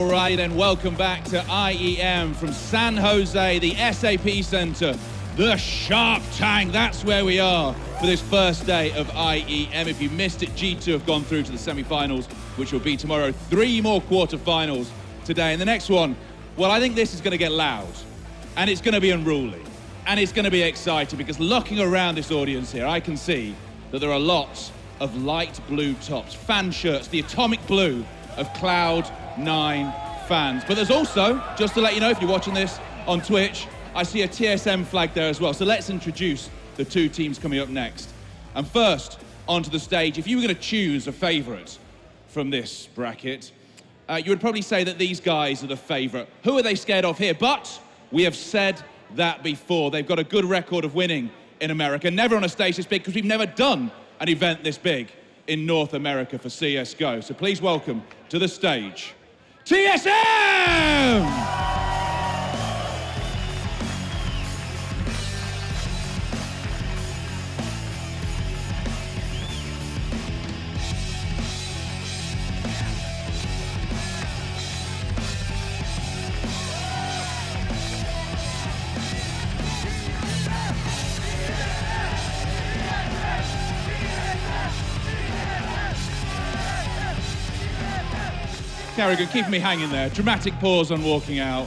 All right, and welcome back to IEM from San Jose, the SAP Center, the Shark Tank. That's where we are for this first day of IEM. If you missed it, G2 have gone through to the semifinals, which will be tomorrow. 3 more quarterfinals today. And the next one, well, I think this is going to get loud, and it's going to be unruly, and it's going to be exciting, because looking around this audience here, I can see that there are lots of light blue tops, fan shirts, the atomic blue of Cloud9 fans. But there's also, just to let you know, if you're watching this on Twitch, I see a TSM flag there as well. So let's introduce the 2 teams coming up next. And first, onto the stage, if you were going to choose a favorite from this bracket, you would probably say that these guys are the favorite. Who are they scared of here? But we have said that before. They've got a good record of winning in America. Never on a stage this big, because we've never done an event this big in North America for CSGO. So please welcome to the stage, TSM! Karrigan, keep me hanging there. Dramatic pause on walking out.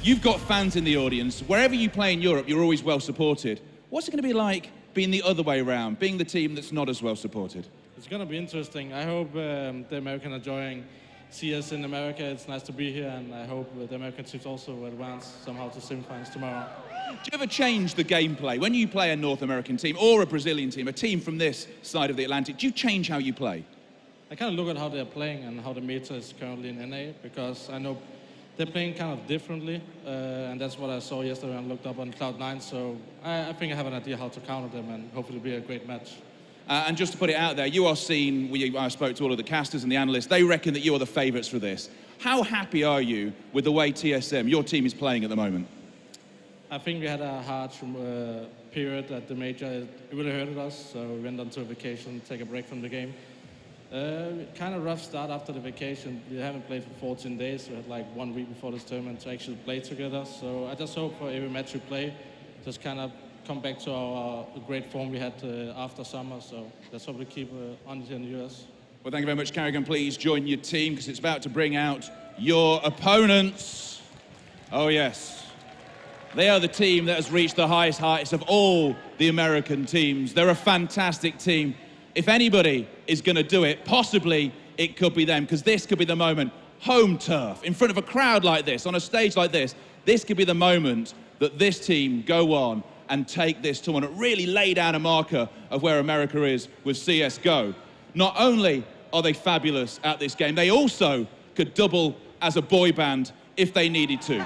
You've got fans in the audience. Wherever you play in Europe, you're always well supported. What's it going to be like being the other way around, being the team that's not as well supported? It's going to be interesting. I hope the Americans are enjoying CS in America. It's nice to be here, and I hope the American teams also advance somehow to semifinals tomorrow. Do you ever change the gameplay? When you play a North American team or a Brazilian team, a team from this side of the Atlantic, do you change how you play? I kind of look at how they're playing and how the meta is currently in NA, because I know they're playing kind of differently, and that's what I saw yesterday when I looked up on Cloud9, so I think I have an idea how to counter them, and hopefully it'll be a great match. And just to put it out there, you are seen, I spoke to all of the casters and the analysts, they reckon that you are the favourites for this. How happy are you with the way TSM, your team, is playing at the moment? I think we had a hard period at the major. It really hurted us, so we went on to a vacation, take a break from the game. Kind of rough start after the vacation. We haven't played for 14 days. We had like 1 week before this tournament to actually play together. So I just hope for every match we play, just kind of come back to our great form we had after summer. So let's hope we keep on here in the US. Well, thank you very much, Karrigan. Please join your team, because it's about to bring out your opponents. Oh, yes. They are the team that has reached the highest heights of all the American teams. They're a fantastic team. If anybody is going to do it, possibly it could be them, because this could be the moment. Home turf, in front of a crowd like this, on a stage like this could be the moment that this team go on and take this tournament, really lay down a marker of where America is with CSGO. Not only are they fabulous at this game, they also could double as a boy band if they needed to.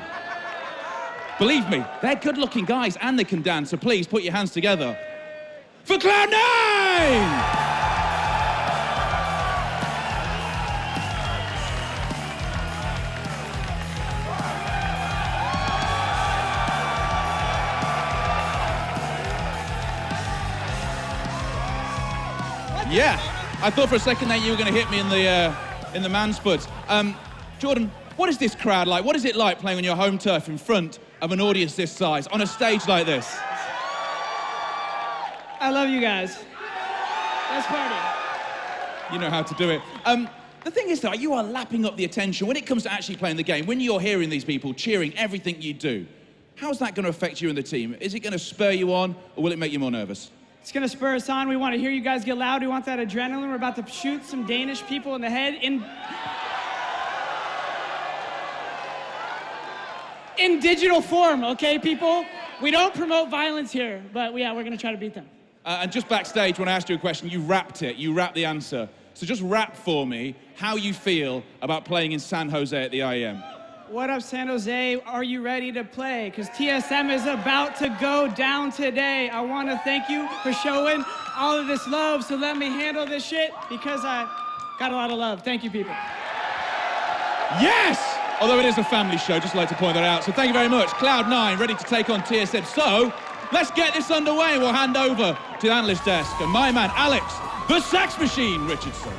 Believe me, they're good-looking guys and they can dance, so please put your hands together for Cloud9! Yeah, I thought for a second that you were going to hit me in the man-spuds. Jordan, what is this crowd like? What is it like playing on your home turf in front of an audience this size, on a stage like this? I love you guys. Let's party. You know how to do it. The thing is, though, you are lapping up the attention when it comes to actually playing the game. When you're hearing these people cheering everything you do, how's that going to affect you and the team? Is it going to spur you on, or will it make you more nervous? It's gonna spur us on. We want to hear you guys get loud. We want that adrenaline. We're about to shoot some Danish people in the head in digital form, okay, people? We don't promote violence here, but yeah, we're gonna try to beat them. And just backstage, when I asked you a question, you rapped it. You rapped the answer. So just rap for me how you feel about playing in San Jose at the IEM. What up, San Jose? Are you ready to play? Because TSM is about to go down today. I want to thank you for showing all of this love, so let me handle this shit, because I got a lot of love. Thank you, people. Yes! Although it is a family show, just like to point that out. So thank you very much. Cloud9 ready to take on TSM. So let's get this underway. We'll hand over to the analyst desk and my man, Alex, the Sax Machine Richardson.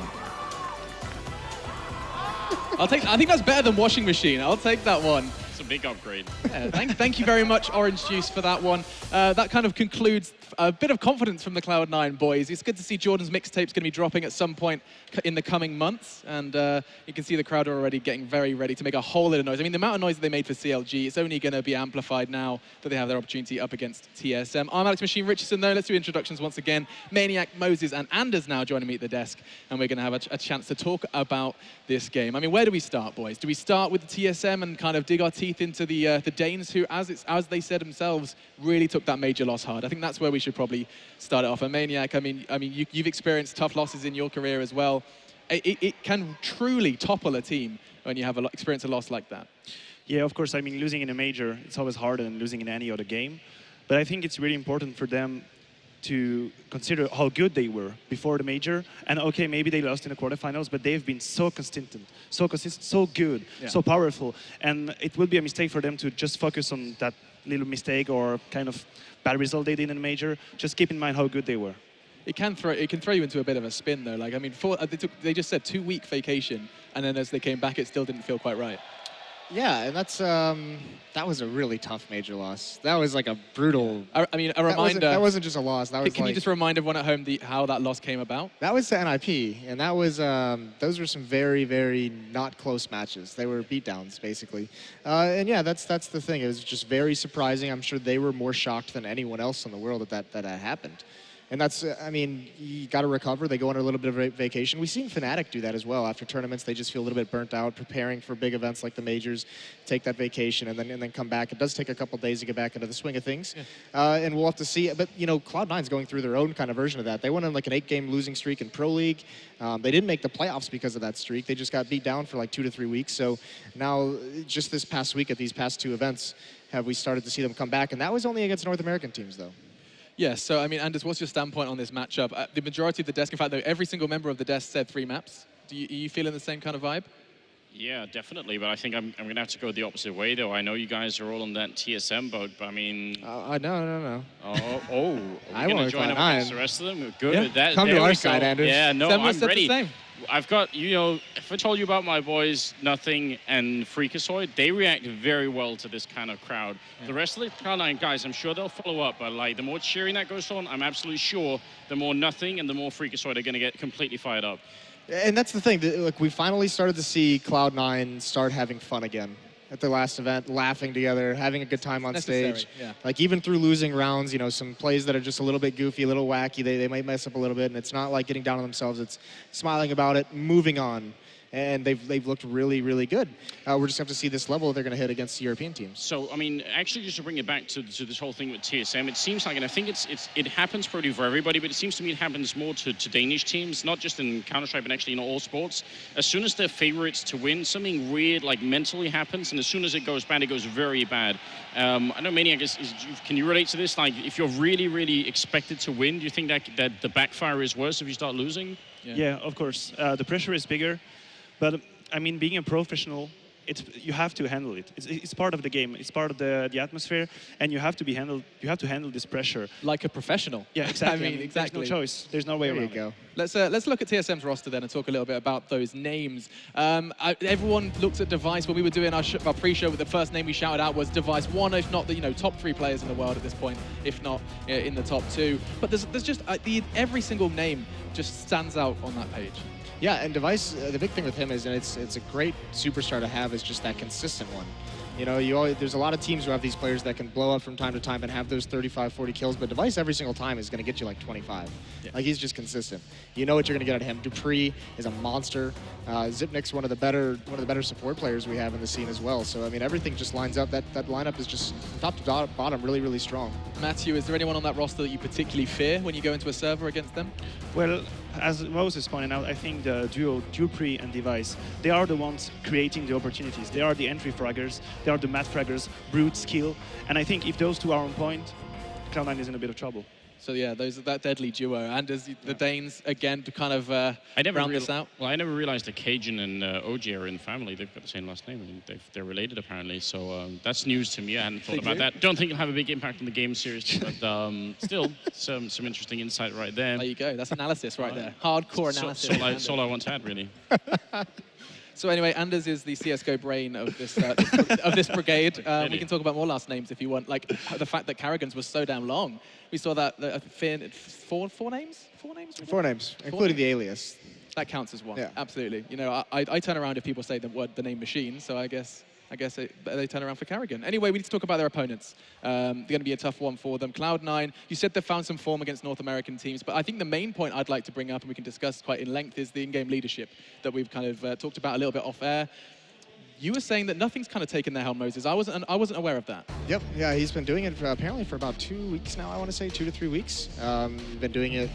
I think that's better than washing machine. I'll take that one. It's a big upgrade. Yeah, thank you very much, Orange Juice, for that one. That kind of concludes a bit of confidence from the Cloud9 boys. It's good to see Jordan's mixtape's going to be dropping at some point in the coming months, and you can see the crowd are already getting very ready to make a whole lot of noise. I mean, the amount of noise that they made for CLG, it's only going to be amplified now that they have their opportunity up against TSM. I'm Alex Machine Richardson, though. Let's do introductions once again. Maniac, Moses, and Anders now joining me at the desk, and we're going to have a chance to talk about this game. I mean, where do we start, boys? Do we start with the TSM and kind of dig our teeth into the Danes, who, as they said themselves, really took that major loss hard? I think that's where we should probably start it off. And Maniac, I mean, you've experienced tough losses in your career as well. It can truly topple a team when you have experience a loss like that. Yeah, of course. I mean, losing in a major, it's always harder than losing in any other game. But I think it's really important for them to consider how good they were before the major. And okay, maybe they lost in the quarterfinals, but they've been so consistent, so good, so powerful. And it would be a mistake for them to just focus on that little mistake or kind of bad result they did in the major. Just keep in mind how good they were. It can throw you into a bit of a spin, though. Like, I mean, they just said 2-week vacation, and then as they came back, it still didn't feel quite right. Yeah, and that's that was a really tough major loss. That was like a brutal. I mean, a reminder. That wasn't just a loss. That was. Can you just remind everyone at home how that loss came about? That was to NIP, and that was those were some very, very not close matches. They were beatdowns, basically. And yeah, that's the thing. It was just very surprising. I'm sure they were more shocked than anyone else in the world that happened. And that's, I mean, you got to recover. They go on a little bit of a vacation. We've seen Fnatic do that as well. After tournaments, they just feel a little bit burnt out, preparing for big events like the majors, take that vacation, and then come back. It does take a couple days to get back into the swing of things. Yeah. And we'll have to see. But, you know, Cloud9's going through their own kind of version of that. They went on like an 8-game losing streak in Pro League. They didn't make the playoffs because of that streak. They just got beat down for like 2 to 3 weeks. So now, just this past week at these past 2 events, have we started to see them come back. And that was only against North American teams, though. Yes, so I mean, Anders, what's your standpoint on this matchup? The majority of the desk, in fact, though, every single member of the desk said 3 maps. Are you feeling the same kind of vibe? Yeah, definitely, but I think I'm going to have to go the opposite way, though. I know you guys are all on that TSM boat, but I mean... No. Oh, are we going to join up against the rest of them? Good. Yeah. Come to our side, Anders. Yeah, no, I'm ready. The same. I've got, you know, if I told you about my boys, Nothing and Freakazoid, they react very well to this kind of crowd. Yeah. The rest of the Cloud9 guys, I'm sure they'll follow up, but like the more cheering that goes on, I'm absolutely sure the more Nothing and the more Freakazoid are going to get completely fired up. And that's the thing, like we finally started to see Cloud9 start having fun again at the last event, laughing together, having a good time on stage. Yeah. Like even through losing rounds, you know, some plays that are just a little bit goofy, a little wacky, they might mess up a little bit, and it's not like getting down on themselves, it's smiling about it, moving on. And they've looked really, really good. We're just going to have to see this level they're going to hit against European teams. So, I mean, actually, just to bring it back to this whole thing with TSM, it seems like, and I think it happens probably for everybody, but it seems to me it happens more to Danish teams, not just in Counterstrike, but actually in all sports. As soon as they're favorites to win, something weird, like, mentally happens, and as soon as it goes bad, it goes very bad. I know, Maniac, can you relate to this? Like, if you're really, really expected to win, do you think that the backfire is worse if you start losing? Yeah, of course. The pressure is bigger. But I mean, being a professional, you have to handle it. It's part of the game. It's part of the atmosphere, and you have to handle this pressure like a professional. Yeah, exactly. I mean, exactly. There's no choice. There's no way around. There you go. Let's look at TSM's roster then and talk a little bit about those names. Everyone looks at Device. When we were doing our pre-show, the first name we shouted out was Device, one, if not the top 3 players in the world at this point, if not in the top 2. But there's just every single name just stands out on that page. Yeah, and Device, the big thing with him is, and it's a great superstar to have, is just that consistent one. You know, there's a lot of teams who have these players that can blow up from time to time and have those 35, 40 kills, but Device every single time is going to get you like 25. Yeah. Like, he's just consistent. You know what you're going to get out of him. Dupree is a monster. Zipnik's one of the better support players we have in the scene as well. So, I mean, everything just lines up. That lineup is just top to bottom really, really strong. Matthew, is there anyone on that roster that you particularly fear when you go into a server against them? Well, as Moses pointed out, I think the duo Dupree and Device, they are the ones creating the opportunities. They are the entry fraggers. They are the mat fraggers, brute skill. And I think if those two are on point, Cloud9 is in a bit of trouble. So yeah, that deadly duo. And as the Danes, again, to kind of round this out. Well, I never realized that Cajun and OG are in family. They've got the same last name, and they're related apparently. So that's news to me. I hadn't thought about that. Don't think it'll have a big impact on the game series, but still some interesting insight right there. There you go. That's analysis right there. Hardcore analysis. That's all I want to add, really. So anyway, Anders is the CSGO brain of this of this brigade. We can talk about more last names if you want. Like the fact that karrigan's was so damn long. We saw that Finn, four names. Four names, including the alias. That counts as one. Yeah. Absolutely. You know, I turn around if people say the name machine. So I guess they turn around for karrigan. Anyway, we need to talk about their opponents. They're going to be a tough one for them. Cloud9, you said they found some form against North American teams, but I think the main point I'd like to bring up, and we can discuss quite in length, is the in-game leadership that we've kind of talked about a little bit off air. You were saying that nothing's kind of taken their helm, Moses. I wasn't aware of that. Yep, yeah, he's been doing it apparently for about 2 weeks now, I want to say, 2 to 3 weeks. Been doing it,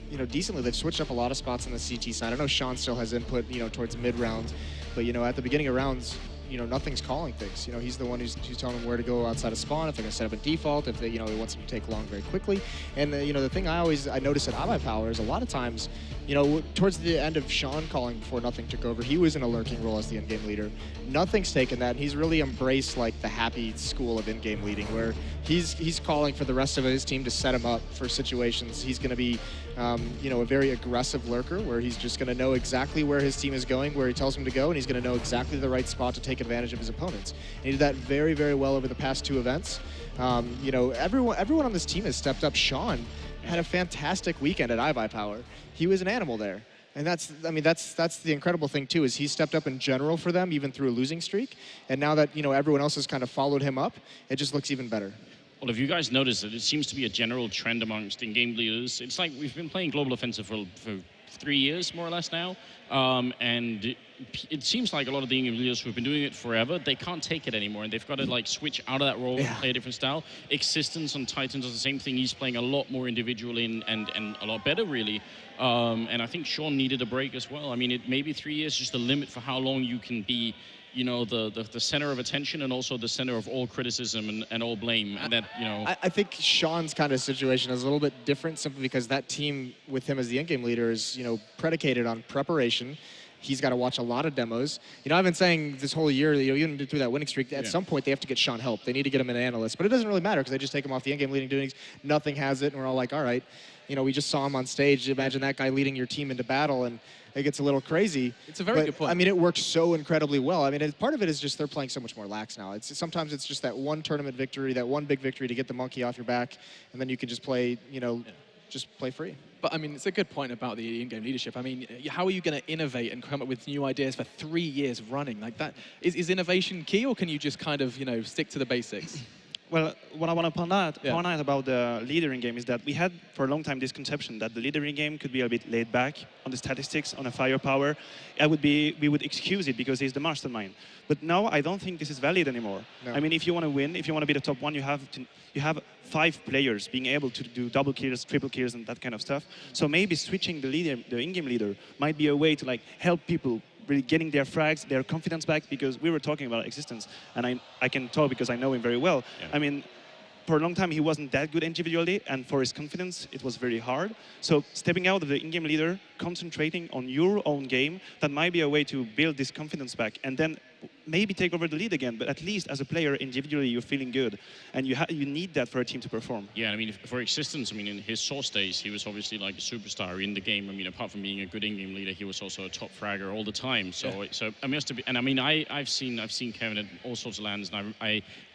you know, decently. They've switched up a lot of spots on the CT side. I know Sean still has input, you know, towards mid-round, but, you know, at the beginning of rounds, you know, nothing's calling things. You know, he's the one who's telling them where to go outside of spawn, if they're going to set up a default, if they, you know, he wants them to take long very quickly. And, you know, the thing I notice at iBuyPower is a lot of times, you know, towards the end of Sean calling before Nothing took over, he was in a lurking role as the in-game leader. Nothing's taken that, and he's really embraced, like, the happy school of in-game leading, where he's calling for the rest of his team to set him up for situations. He's going to be, you know, a very aggressive lurker, where he's just going to know exactly where his team is going, where he tells him to go, and he's going to know exactly the right spot to take advantage of his opponents. And he did that very, very well over the past 2 events. You know, everyone on this team has stepped up. Sean had a fantastic weekend at iBuyPower. He was an animal there. And that's the incredible thing too, is he stepped up in general for them, even through a losing streak. And now that, you know, everyone else has kind of followed him up, it just looks even better. Well, have you guys noticed that it seems to be a general trend amongst in-game leaders? It's like we've been playing Global Offensive for 3 years, more or less now. And it seems like a lot of the in-game leaders who've been doing it forever, they can't take it anymore, and they've got to like switch out of that role and play a different style. Existence on Titans does the same thing. He's playing a lot more individually and a lot better, really. And I think Sean needed a break as well. I mean, maybe 3 years is just the limit for how long you can be, you know, the center of attention and also the center of all criticism and all blame. And that, you know, I think Sean's kind of situation is a little bit different, simply because that team with him as the in-game leader is, you know, predicated on preparation. He's got to watch a lot of demos. You know, I've been saying this whole year, you know, even through that winning streak, at some point they have to get Sean help. They need to get him an analyst, but it doesn't really matter because they just take him off the in-game leading doings. Nothing has it, and we're all like, all right, you know, we just saw him on stage. Imagine that guy leading your team into battle, and it gets a little crazy. It's a very good point. I mean, it works so incredibly well. I mean, part of it is just they're playing so much more lax now. Sometimes it's just that one tournament victory, that one big victory to get the monkey off your back, and then you can just play, you know, just play free. But I mean, it's a good point about the in-game leadership. I mean, how are you going to innovate and come up with new ideas for 3 years running? Like that, is innovation key, or can you just kind of, you know, stick to the basics? Well, what I want to point out about the leader in game is that we had for a long time this conception that the leader in game could be a bit laid back on the statistics, on the firepower. We would excuse it because he's the mastermind. But now I don't think this is valid anymore. No. I mean, if you want to win, if you want to be the top one, you have 5 players being able to do double kills, triple kills, and that kind of stuff. So maybe switching the in-game leader might be a way to like help people really getting their frags, their confidence back, because we were talking about Existence, and I can talk because I know him very well. Yeah. I mean, for a long time, he wasn't that good individually, and for his confidence, it was very hard. So stepping out of the in-game leader, concentrating on your own game, that might be a way to build this confidence back, and then maybe take over the lead again, but at least as a player, individually, you're feeling good. And you need that for a team to perform. Yeah, I mean, for Existence, I mean, in his source days, he was obviously like a superstar in the game. I mean, apart from being a good in-game leader, he was also a top fragger all the time. So, so I must have been, and I mean, I've seen Kevin at all sorts of lands, and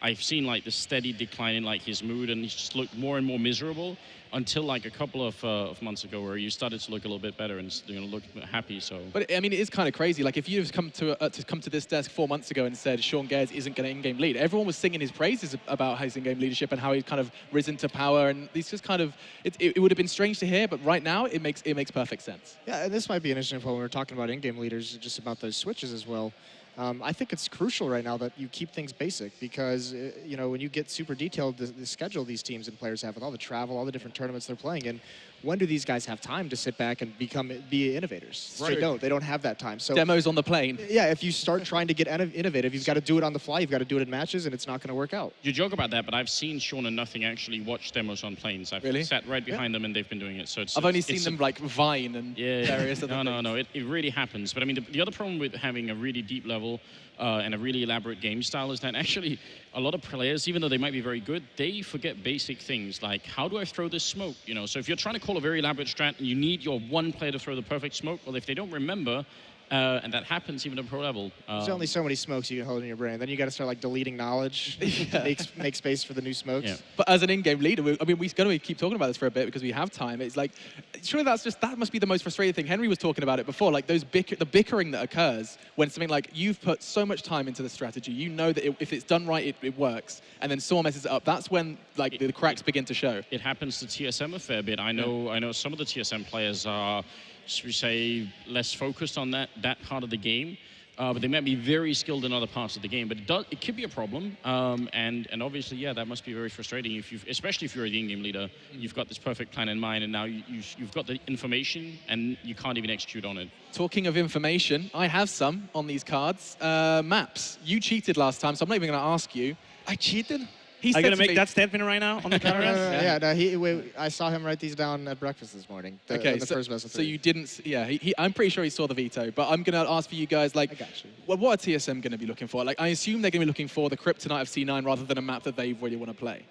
I've seen like the steady decline in like his mood, and he's just looked more and more miserable. Until like a couple of months ago, where you started to look a little bit better and, you know, look happy. So, but I mean, it is kind of crazy. Like if you've come to this desk 4 months ago and said Sean Gares isn't going to in-game lead, everyone was singing his praises about his in-game leadership and how he's kind of risen to power. And these just kind of it would have been strange to hear, but right now it makes perfect sense. Yeah, and this might be an interesting point when we're talking about in-game leaders, just about those switches as well. I think it's crucial right now that you keep things basic, because you know, when you get super detailed, the schedule these teams and players have with all the travel, all the different tournaments they're playing in, when do these guys have time to sit back and be innovators? Right. They don't have that time. So demos on the plane. Yeah, if you start trying to get innovative, you've got to do it on the fly, you've got to do it in matches, and it's not going to work out. You joke about that, but I've seen Sean and Nothing actually watch demos on planes. I've sat right behind them, and they've been doing it. So I've only seen them like Vine and various other things. No, it really happens. But I mean, the other problem with having a really deep level and a really elaborate game style is that actually a lot of players, even though they might be very good, they forget basic things like, how do I throw this smoke? You know, so if you're trying to call a very elaborate strat and you need your one player to throw the perfect smoke, well, if they don't remember, And that happens even at pro level. There's only so many smokes you can hold in your brain. Then you got to start like deleting knowledge to make space for the new smokes. Yeah. But as an in-game leader, we're going to keep talking about this for a bit because we have time. It's like, surely that must be the most frustrating thing. Henry was talking about it before, like the bickering that occurs when something like you've put so much time into the strategy, you know that if it's done right, it works, and then someone messes it up. That's when like the cracks begin to show. It happens to TSM a fair bit. I know some of the TSM players are, should we say, less focused on that part of the game. But they might be very skilled in other parts of the game. But it could be a problem. And obviously, yeah, that must be very frustrating. Especially if you're the in-game leader, you've got this perfect plan in mind, and now you've got the information, and you can't even execute on it. Talking of information, I have some on these cards. Maps. You cheated last time, so I'm not even going to ask you. I cheated? He Are you said going to make me, that statement right now on the camera? Yeah, no, I saw him write these down at breakfast this morning. Okay, the first best of so three. you didn't, yeah, I'm pretty sure he saw the veto, but I'm going to ask for you guys, like, I got you. what are TSM going to be looking for? Like, I assume they're going to be looking for the Kryptonite of C9 rather than a map that they really want to play.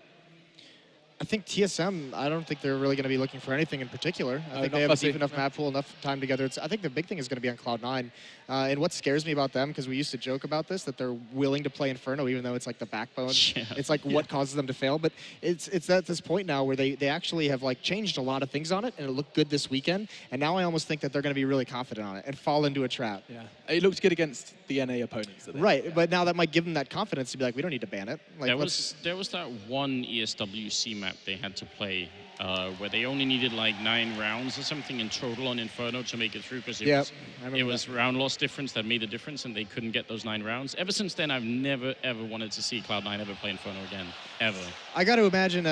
I think TSM, I don't think they're really going to be looking for anything in particular. I think not they have a fussy. deep enough map pool, enough time together. I think the big thing is going to be on Cloud9. And what scares me about them, because we used to joke about this, that they're willing to play Inferno, even though it's like the backbone. Yeah. It's like what causes them to fail. But it's at this point now where they actually have like changed a lot of things on it, and it looked good this weekend. And now I almost think that they're going to be really confident on it and fall into a trap. Yeah, it looked good against the NA opponents. Right, yeah. but now that might give them that confidence to be like, we don't need to ban it. Like, There was that one ESWC map they had to play where they only needed like 9 rounds or something in total on Inferno to make it through, because it was round loss difference that made the difference, and they couldn't get those 9 rounds. Ever since then, I've never ever wanted to see Cloud9 ever play Inferno again, ever. I got to imagine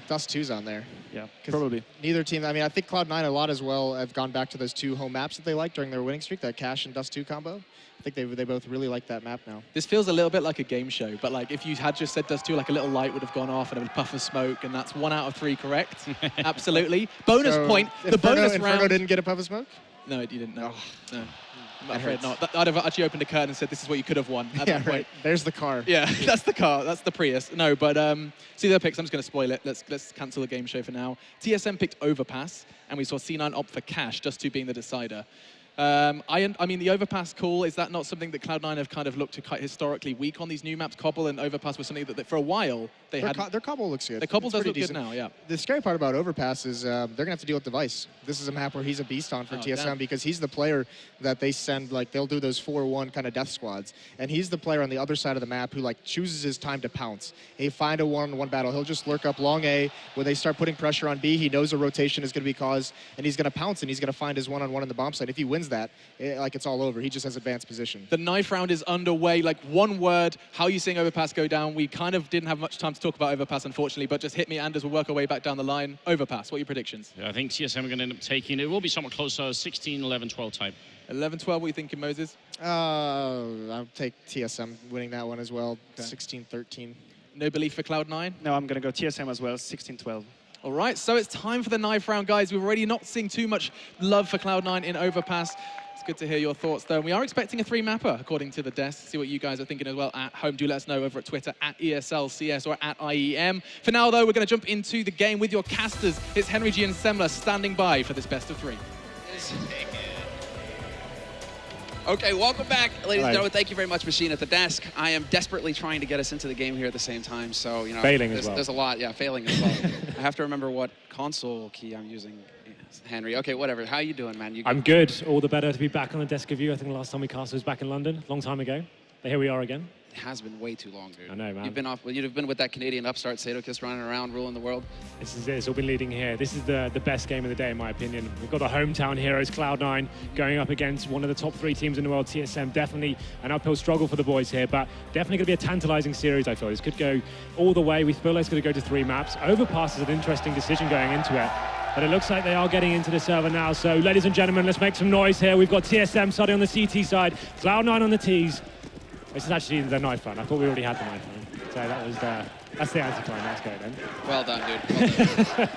Dust 2's on there. Yeah, probably. Neither team, I mean, I think Cloud9 a lot as well have gone back to those 2 home maps that they liked during their winning streak, that Cash and Dust 2 combo. I think they both really like that map now. This feels a little bit like a game show, but like if you had just said Dust 2, like a little light would have gone off and a puff of smoke, and that's 1 out of 3 correct. Absolutely. Bonus point. The bonus round. Inferno didn't get a puff of smoke? No, you didn't. No. No. I'm That afraid not. I'd have actually opened a curtain and said, this is what you could have won at that point. Right. There's the car. Yeah, that's the car. That's the Prius. No, but see their picks. I'm just going to spoil it. Let's cancel the game show for now. TSM picked Overpass, and we saw C9 opt for Cash, Dust 2 being the decider. I mean, the Overpass call, is that not something that Cloud9 have kind of looked to quite historically weak on these new maps? Cobble and Overpass was something that for a while they had. Their Cobble looks good. The Cobble It's does pretty look good decent. now, yeah. The scary part about Overpass is they're going to have to deal with Device. This is a map where he's a beast on for TSM damn. because he's the player that they send, like, they'll do those 4-1 kind of death squads. And he's the player on the other side of the map who, like, chooses his time to pounce. He find a one-on-one battle. He'll just lurk up long A. When they start putting pressure on B, he knows a rotation is going to be caused, and he's going to pounce, and he's going to find his one-on-one in the bomb site. If he wins that, like, it's all over. He just has advanced position. The knife round is underway. Like, one word, how are you seeing Overpass go down? We kind of didn't have much time to talk about Overpass, unfortunately, but just hit me, Anders. We'll work our way back down the line. Overpass, what are your predictions? Yeah, I think TSM are going to end up taking, it will be somewhat closer, 16, 11, 12 type. 11-12, what are you thinking, Moses? I'll take TSM winning that one as well, Okay. 16-13. No belief for Cloud9? No, I'm going to go TSM as well, 16-12. All right, so it's time for the knife round, guys. We're already not seeing too much love for Cloud9 in Overpass. It's good to hear your thoughts, though. We are expecting a 3-mapper, according to the desk. See what you guys are thinking as well at home. Do let us know over at Twitter, at ESLCS or at IEM. For now, though, we're going to jump into the game with your casters. It's Henry G and Semler standing by for this best of 3. Okay, welcome back, ladies Hi. and gentlemen. Thank you very much, Machine at the desk. I am desperately trying to get us into the game here at the same time, so, you know, Failing as well. there's a lot, yeah, failing as well. I have to remember what console key I'm using. Yes, Henry, okay, whatever. How you doing, man? You I'm good. All the better to be back on the desk of you. I think the last time we cast was back in London, a long time ago. But here we are again. It has been way too long, dude. I know, man. You've been with that Canadian upstart, Sadokist, running around, ruling the world. This is it. It's all been leading here. This is the best game of the day, in my opinion. We've got the hometown heroes, Cloud9, going up against one of the top 3 teams in the world, TSM. Definitely an uphill struggle for the boys here, but definitely going to be a tantalizing series, I feel. This could go all the way. We feel like it's going to go to 3 maps. Overpass is an interesting decision going into it. But it looks like they are getting into the server now. So, ladies and gentlemen, let's make some noise here. We've got TSM starting on the CT side, Cloud9 on the Ts. This is actually the knife round. I thought we already had the knife round. So that was that's the anticlimax go then. Well done, dude. Well done.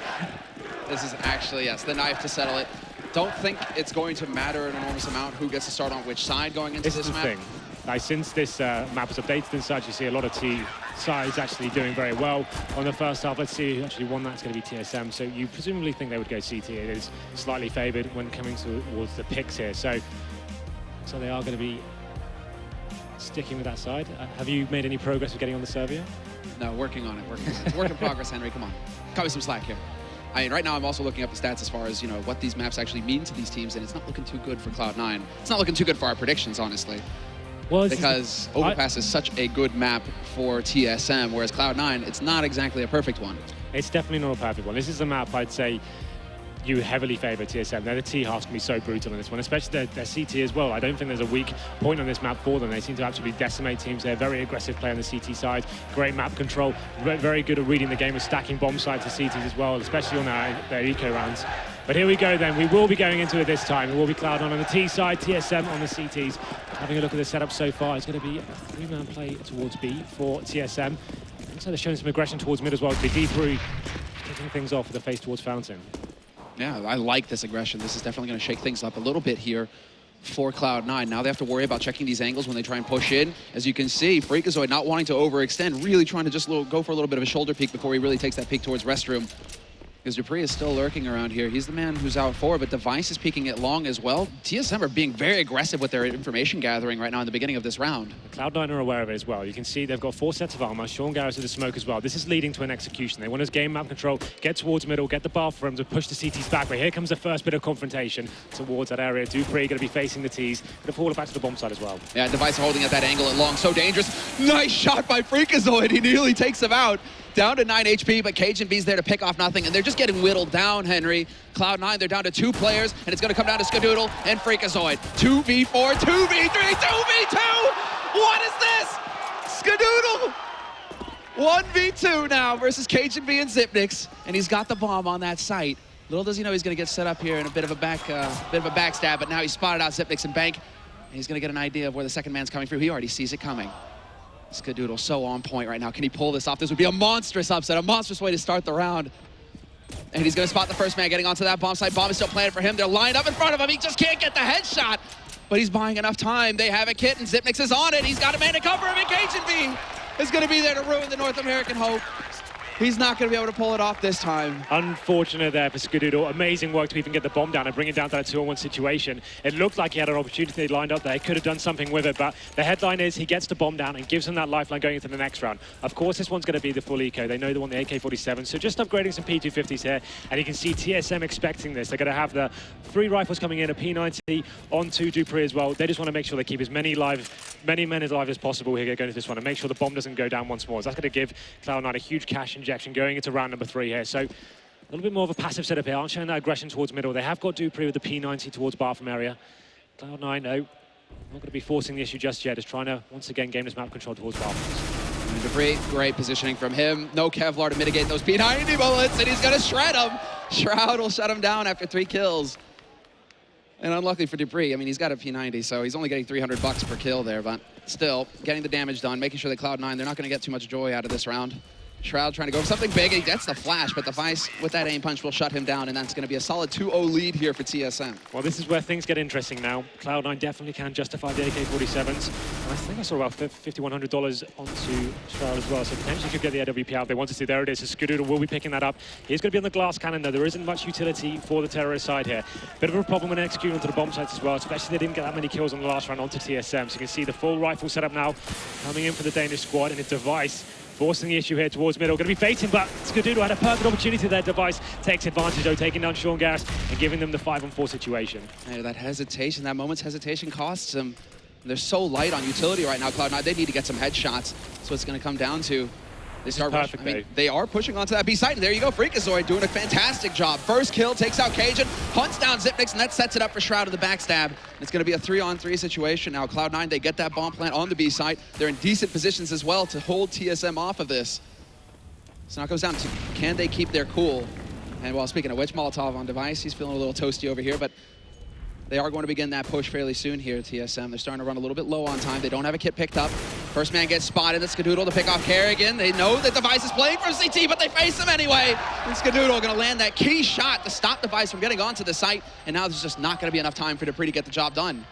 This is actually, yes, the knife to settle it. Don't think it's going to matter an enormous amount who gets to start on which side going into This this is the map. thing. Like, since this map was updated and such, you see a lot of T sides actually doing very well on the first half. Let's see who actually won. That's going to be TSM. So you presumably think they would go CT. It is slightly favoured when coming towards the picks here. So So they are going to be sticking with that side. Have you made any progress with getting on the server yet? No, working on it, working on it. It's work in progress, Henry, come on. Cut me some slack here. I mean, right now I'm also looking up the stats as far as, you know, what these maps actually mean to these teams, and it's not looking too good for Cloud9. It's not looking too good for our predictions, honestly. Well, because Overpass is such a good map for TSM, whereas Cloud9, it's not exactly a perfect one. It's definitely not a perfect one. This is a map I'd say you heavily favour TSM. Their T-half's going to be so brutal in this one, especially their CT as well. I don't think there's a weak point on this map for them. They seem to actually decimate teams. They're very aggressive play on the CT side. Great map control. Very good at reading the game and stacking bomb sites to CTs as well, especially on their eco rounds. But here we go then. We will be going into it this time. It will be Cloud9 on the T side, TSM on the CTs. Having a look at the setup so far, it's going to be a 3-man play towards B for TSM. Looks like they're showing some aggression towards mid as well. The D3 kicking things off with a face towards Fountain. Yeah, I like this aggression. This is definitely going to shake things up a little bit here for Cloud9. Now they have to worry about checking these angles when they try and push in. As you can see, Freakazoid not wanting to overextend, really trying to just go for a little bit of a shoulder peek before he really takes that peek towards restroom. Because dupreeh is still lurking around here. He's the man who's out forward, but Device is peeking it long as well. TSM are being very aggressive with their information gathering right now in the beginning of this round. Cloud9 are aware of it as well. You can see they've got 4 sets of armor. Sean Garris with the smoke as well. This is leading to an execution. They want to gain map control, get towards middle, get the bathroom to push the CTs back. But here comes the first bit of confrontation towards that area. dupreeh going to be facing the Ts. Going to fall back to the bomb side as well. Yeah, Device holding at that angle at long. So dangerous. Nice shot by Freakazoid. He nearly takes him out. Down to 9 HP, but Cajun-B's there to pick off nothing, and they're just getting whittled down, Henry. Cloud9, they're down to 2 players, and it's going to come down to Skadoodle and Freakazoid. 2v4, 2v3, 2v2! What is this? Skadoodle! 1v2 now versus Cajun-B and Xyp9x, and he's got the bomb on that site. Little does he know he's going to get set up here in a bit of a backstab, but now he's spotted out Xyp9x and Bank, and he's going to get an idea of where the second man's coming through. He already sees it coming. Skadoodle so on point right now. Can he pull this off? This would be a monstrous upset, a monstrous way to start the round. And he's going to spot the first man getting onto that bomb site. Bomb is still planted for him. They're lined up in front of him. He just can't get the headshot. But he's buying enough time. They have a kit, and Xyp9x is on it. He's got a man to cover him, and Cajun-B is going to be there to ruin the North American hope. He's not going to be able to pull it off this time. Unfortunate there for Skadoodle. Amazing work to even get the bomb down and bring it down to that 2-on-1 situation. It looked like he had an opportunity lined up there. He could have done something with it, but the headline is he gets the bomb down and gives him that lifeline going into the next round. Of course, this one's going to be the full eco. They know they want the AK-47, so just upgrading some P250s here. And you can see TSM expecting this. They're going to have the 3 rifles coming in, a P90 onto dupreeh as well. They just want to make sure they keep as many men alive as possible here going into this one and make sure the bomb doesn't go down once more. So that's going to give Cloud9 a huge cash injection going into round number 3 here. So a little bit more of a passive setup here. Aren't showing that aggression towards middle. They have got dupreeh with the P90 towards bathroom area. Cloud9, no, not going to be forcing the issue just yet. Just trying to, once again, game this map control towards bathrooms. dupreeh, great positioning from him. No Kevlar to mitigate those P90 bullets, and he's going to shred him. Shroud will shut him down after 3 kills. And unlucky for dupreeh, I mean, he's got a P90, so he's only getting $300 per kill there, but still, getting the damage done, making sure that Cloud9, they're not going to get too much joy out of this round. Shroud trying to go for something big. He gets the flash, but Device with that aim punch will shut him down, and that's going to be a solid 2-0 lead here for TSM. Well, this is where things get interesting now. Cloud9 definitely can justify the AK-47s. And I think I saw about $5,100 onto Shroud as well, so potentially could get the AWP out if they wanted to. There it is. So Skadoodle will be picking that up. He's going to be on the glass cannon, though. There isn't much utility for the terrorist side here. Bit of a problem when executing onto the bomb sites as well, especially they didn't get that many kills on the last round onto TSM. So you can see the full rifle setup now coming in for the Danish squad, and it's Device forcing the issue here towards middle. Going to be facing, but Skadoodle had a perfect opportunity there. Device takes advantage, though, taking down Sean Garris and giving them the 5-on-4 situation. Yeah, that hesitation, that moment's hesitation costs them. They're so light on utility right now, Cloud9. They need to get some headshots. So it's going to come down to they start perfect, I mean, they are pushing onto that B site, and there you go. Freakazoid doing a fantastic job. First kill, takes out Cajun, hunts down Xyp9x, and that sets it up for Shroud of the backstab. And it's going to be a 3-on-3 situation now. Cloud9, they get that bomb plant on the B site. They're in decent positions as well to hold TSM off of this. So now it goes down to, can they keep their cool? And while speaking of which, Molotov on Device, he's feeling a little toasty over here, but they are going to begin that push fairly soon here, TSM. They're starting to run a little bit low on time. They don't have a kit picked up. First man gets spotted. That's Skadoodle to pick off karrigan. They know that Device is playing for CT, but they face him anyway. And Skadoodle going to land that key shot to stop Device from getting onto the site. And now there's just not going to be enough time for dupreeh to get the job done.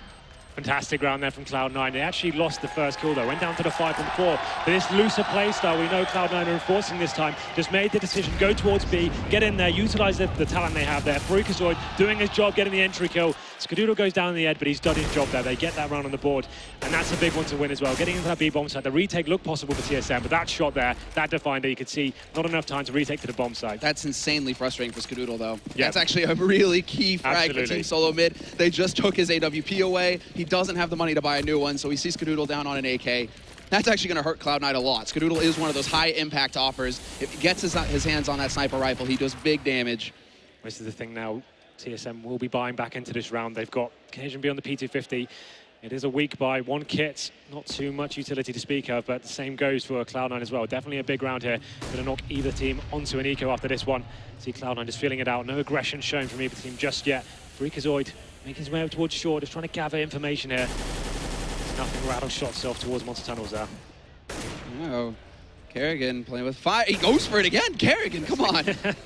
Fantastic round there from Cloud9. They actually lost the first kill, though. Went down to the 5-on-4. But this looser play style, we know Cloud9 are enforcing this time. Just made the decision, go towards B, get in there, utilize the talent they have there. Freakazoid doing his job, getting the entry kill. Skadoodle goes down in the end, but he's done his job there. They get that round on the board, and that's a big one to win as well. Getting into that B-bomb site, the retake looked possible for TSM, but that shot there, that defined it. You could see not enough time to retake to the bomb site. That's insanely frustrating for Skadoodle, though. Yeah. That's actually a really key frag for Team Solo Mid. They just took his AWP away. He doesn't have the money to buy a new one, so we see Skadoodle down on an AK. That's actually going to hurt Cloud9 a lot. Skadoodle is one of those high-impact offers. If he gets his hands on that sniper rifle, he does big damage. This is the thing now. TSM will be buying back into this round. They've got KGB on the P250. It is a weak buy, one kit, not too much utility to speak of, but the same goes for Cloud9 as well. Definitely a big round here. Going to knock either team onto an eco after this one. See Cloud9 just feeling it out. No aggression shown from either team just yet. Freakazoid making his way up towards shore, just trying to gather information here. Nothing, rattle shots off towards Monster Tunnels there. Oh, karrigan playing with fire. He goes for it again. karrigan, come on. If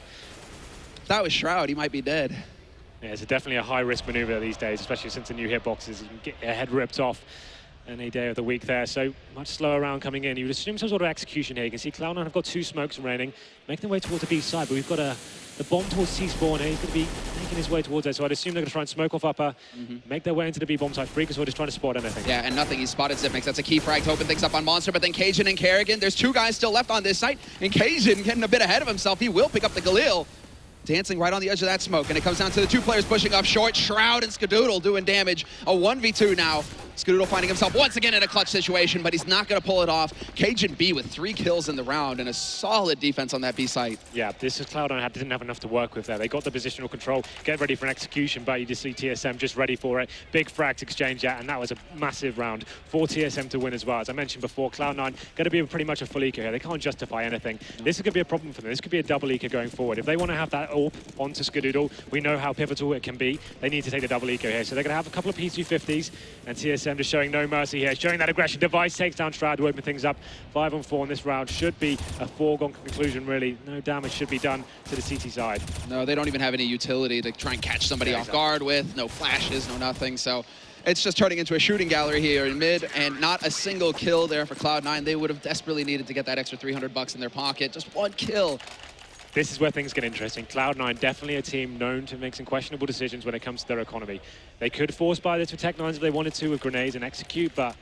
that was Shroud, he might be dead. Yeah, it's definitely a high-risk maneuver these days, especially since the new hitboxes. You can get your head ripped off any day of the week there. So much slower round coming in. You would assume some sort of execution here. You can see Cloud9 have got 2 smokes raining, making their way towards the B side, but we've got the bomb towards C spawn here. He's going to be making his way towards it, so I'd assume they're going to try and smoke off upper, make their way into the B bomb side. Freakazoid is trying to spot anything. Yeah, and nothing. He spotted Zipmix. That's a key frag to open things up on Monster, but then Cajun and karrigan. There's 2 guys still left on this site, and Cajun getting a bit ahead of himself. He will pick up the Galil. Dancing right on the edge of that smoke, and it comes down to the 2 players pushing up short. Shroud and Skadoodle doing damage. A 1v2 now. Skadoodle finding himself once again in a clutch situation, but he's not going to pull it off. Cajun B with 3 kills in the round and a solid defense on that B site. Yeah, this is Cloud9 didn't have enough to work with there. They got the positional control, get ready for an execution, but you just see TSM just ready for it. Big frags exchange, yeah, and that was a massive round for TSM to win as well. As I mentioned before, Cloud9 going to be pretty much a full eco here. They can't justify anything. This is going to be a problem for them. This could be a double eco going forward. If they want to have that AWP onto Skadoodle, we know how pivotal it can be. They need to take the double eco here. So they're going to have a couple of P250s, and TSM just showing no mercy here, showing that aggression. Device takes down Shroud to open things up. 5 on 4 in this round should be a foregone conclusion, really. No damage should be done to the CT side. No, they don't even have any utility to try and catch somebody off guard with. No flashes, no nothing. So it's just turning into a shooting gallery here in mid, and not a single kill there for Cloud9. They would have desperately needed to get that extra 300 bucks in their pocket. Just 1 kill. This is where things get interesting. Cloud9, definitely a team known to make some questionable decisions when it comes to their economy. They could force buy this with Tech9s if they wanted to with grenades and execute, but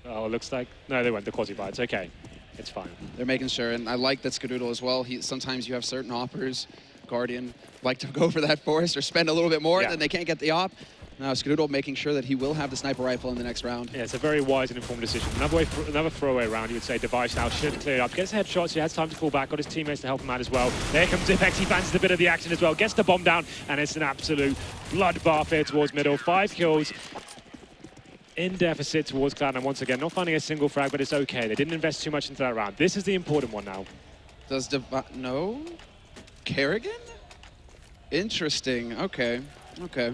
oh, it looks like, no, they went the quasi buy. It's okay. It's fine. They're making sure, and I like that Skadoodle as well. Sometimes you have certain offers. Guardian like to go for that forest or spend a little bit more, then they can't get the op. Now Skadoodle making sure that he will have the sniper rifle in the next round. Yeah, it's a very wise and informed decision. Another throwaway round, you would say. Device now should clear it up. Gets headshots, he has time to fall back, got his teammates to help him out as well. There comes Zipex, he fancies a bit of the action as well. Gets the bomb down, and it's an absolute bloodbath here towards middle. 5 kills in deficit towards Cloud9 once again. Not finding a single frag, but it's okay. They didn't invest too much into that round. This is the important one now. Does no? karrigan? Interesting. Okay. Okay.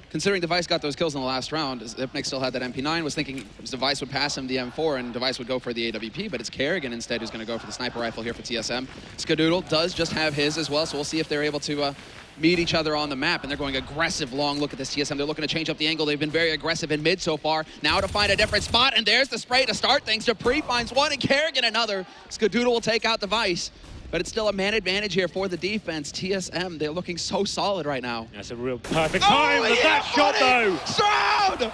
Considering Device got those kills in the last round, Zipnik still had that MP9, was thinking Device would pass him the M4 and Device would go for the AWP, but it's karrigan instead who's going to go for the sniper rifle here for TSM. Skadoodle does just have his as well, so we'll see if they're able to meet each other on the map, and they're going aggressive long look at this TSM. They're looking to change up the angle. They've been very aggressive in mid so far. Now to find a different spot, and there's the spray to start things. Dupree finds one, and karrigan another. Skadoodle will take out Device. But it's still a man advantage here for the defense. TSM, they're looking so solid right now. That's a real perfect time. Oh, that shot, though. Shroud!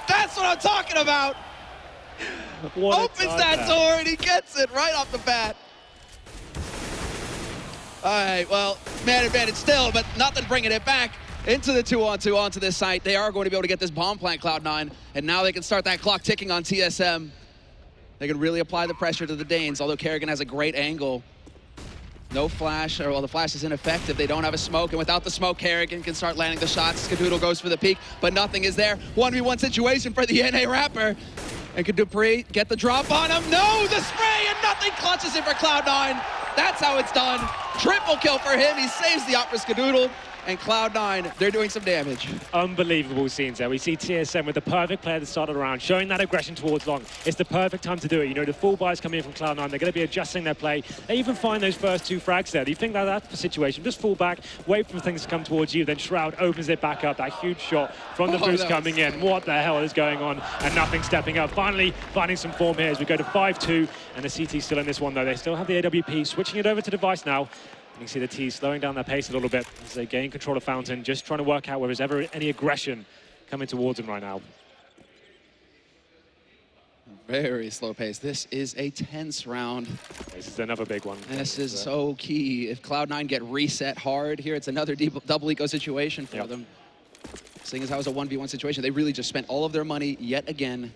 That's what I'm talking about. Opens that door, and he gets it right off the bat. All right, well, man advantage still, but nothing bringing it back into the 2-on-2 onto this site. They are going to be able to get this bomb plant, Cloud9, and now they can start that clock ticking on TSM. They can really apply the pressure to the Danes, although karrigan has a great angle. No flash, or well, the flash is ineffective. They don't have a smoke, and without the smoke, karrigan can start landing the shots. Skadoodle goes for the peek, but nothing is there. 1v1 situation for the NA Rapper. And could Dupree get the drop on him? No, the spray, and nothing clutches it for Cloud9. That's how it's done. Triple kill for him. He saves the op for Skadoodle. And Cloud9, they're doing some damage. Unbelievable scenes there. We see TSM with the perfect player that started around, showing that aggression towards long. It's the perfect time to do it. You know, the full buys coming in from Cloud9. They're going to be adjusting their play. They even find those first 2 frags there. Do you think that that's the situation? Just fall back, wait for things to come towards you, then Shroud opens it back up. That huge shot from the boost coming in. What the hell is going on? And nothing stepping up. Finally, finding some form here as we go to 5-2. And the CT still in this one, though. They still have the AWP, switching it over to Device now. You can see the T's slowing down their pace a little bit as they gain control of Fountain, just trying to work out whether there's ever any aggression coming towards them right now. Very slow pace. This is a tense round. This is another big one. This is so key. If Cloud9 get reset hard here, it's another double eco situation for them. Seeing as how it's a 1v1 situation, they really just spent all of their money yet again.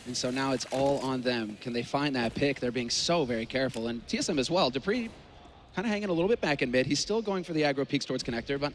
And so now it's all on them. Can they find that pick? They're being so very careful. And TSM as well. dupreeh kind of hanging a little bit back in mid. He's still going for the aggro peeks towards connector, but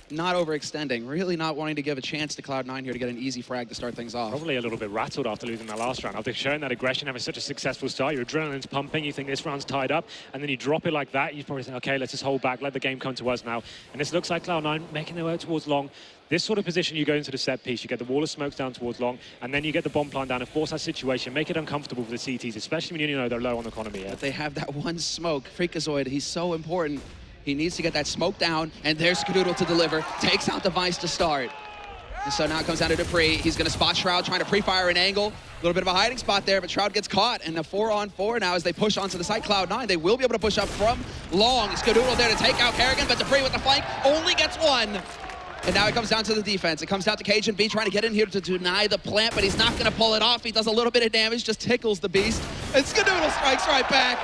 not overextending. Really not wanting to give a chance to Cloud9 here to get an easy frag to start things off. Probably a little bit rattled after losing that last round. After showing that aggression, having such a successful start, your adrenaline's pumping, you think this round's tied up, and then you drop it like that, you probably think, okay, let's just hold back, let the game come to us now. And this looks like Cloud9 making their way towards long. This sort of position, you go into the set piece, you get the wall of smokes down towards long, and then you get the bomb plant down and force that situation, make it uncomfortable for the CTs, especially when you know they're low on economy. But they have that one smoke. Freakazoid, he's so important. He needs to get that smoke down, and there's Skadoodle to deliver. Takes out Device to start. And so now it comes down to dupreeh. He's going to spot Shroud, trying to pre-fire an angle. A little bit of a hiding spot there, but Shroud gets caught. And a 4-on-4 now as they push onto the site. Cloud9, they will be able to push up from long. Skadoodle there to take out karrigan, but dupreeh with the flank only gets one. And now it comes down to the defense. It comes down to KGB trying to get in here to deny the plant, but he's not going to pull it off. He does a little bit of damage, just tickles the beast. And Skadoodle strikes right back.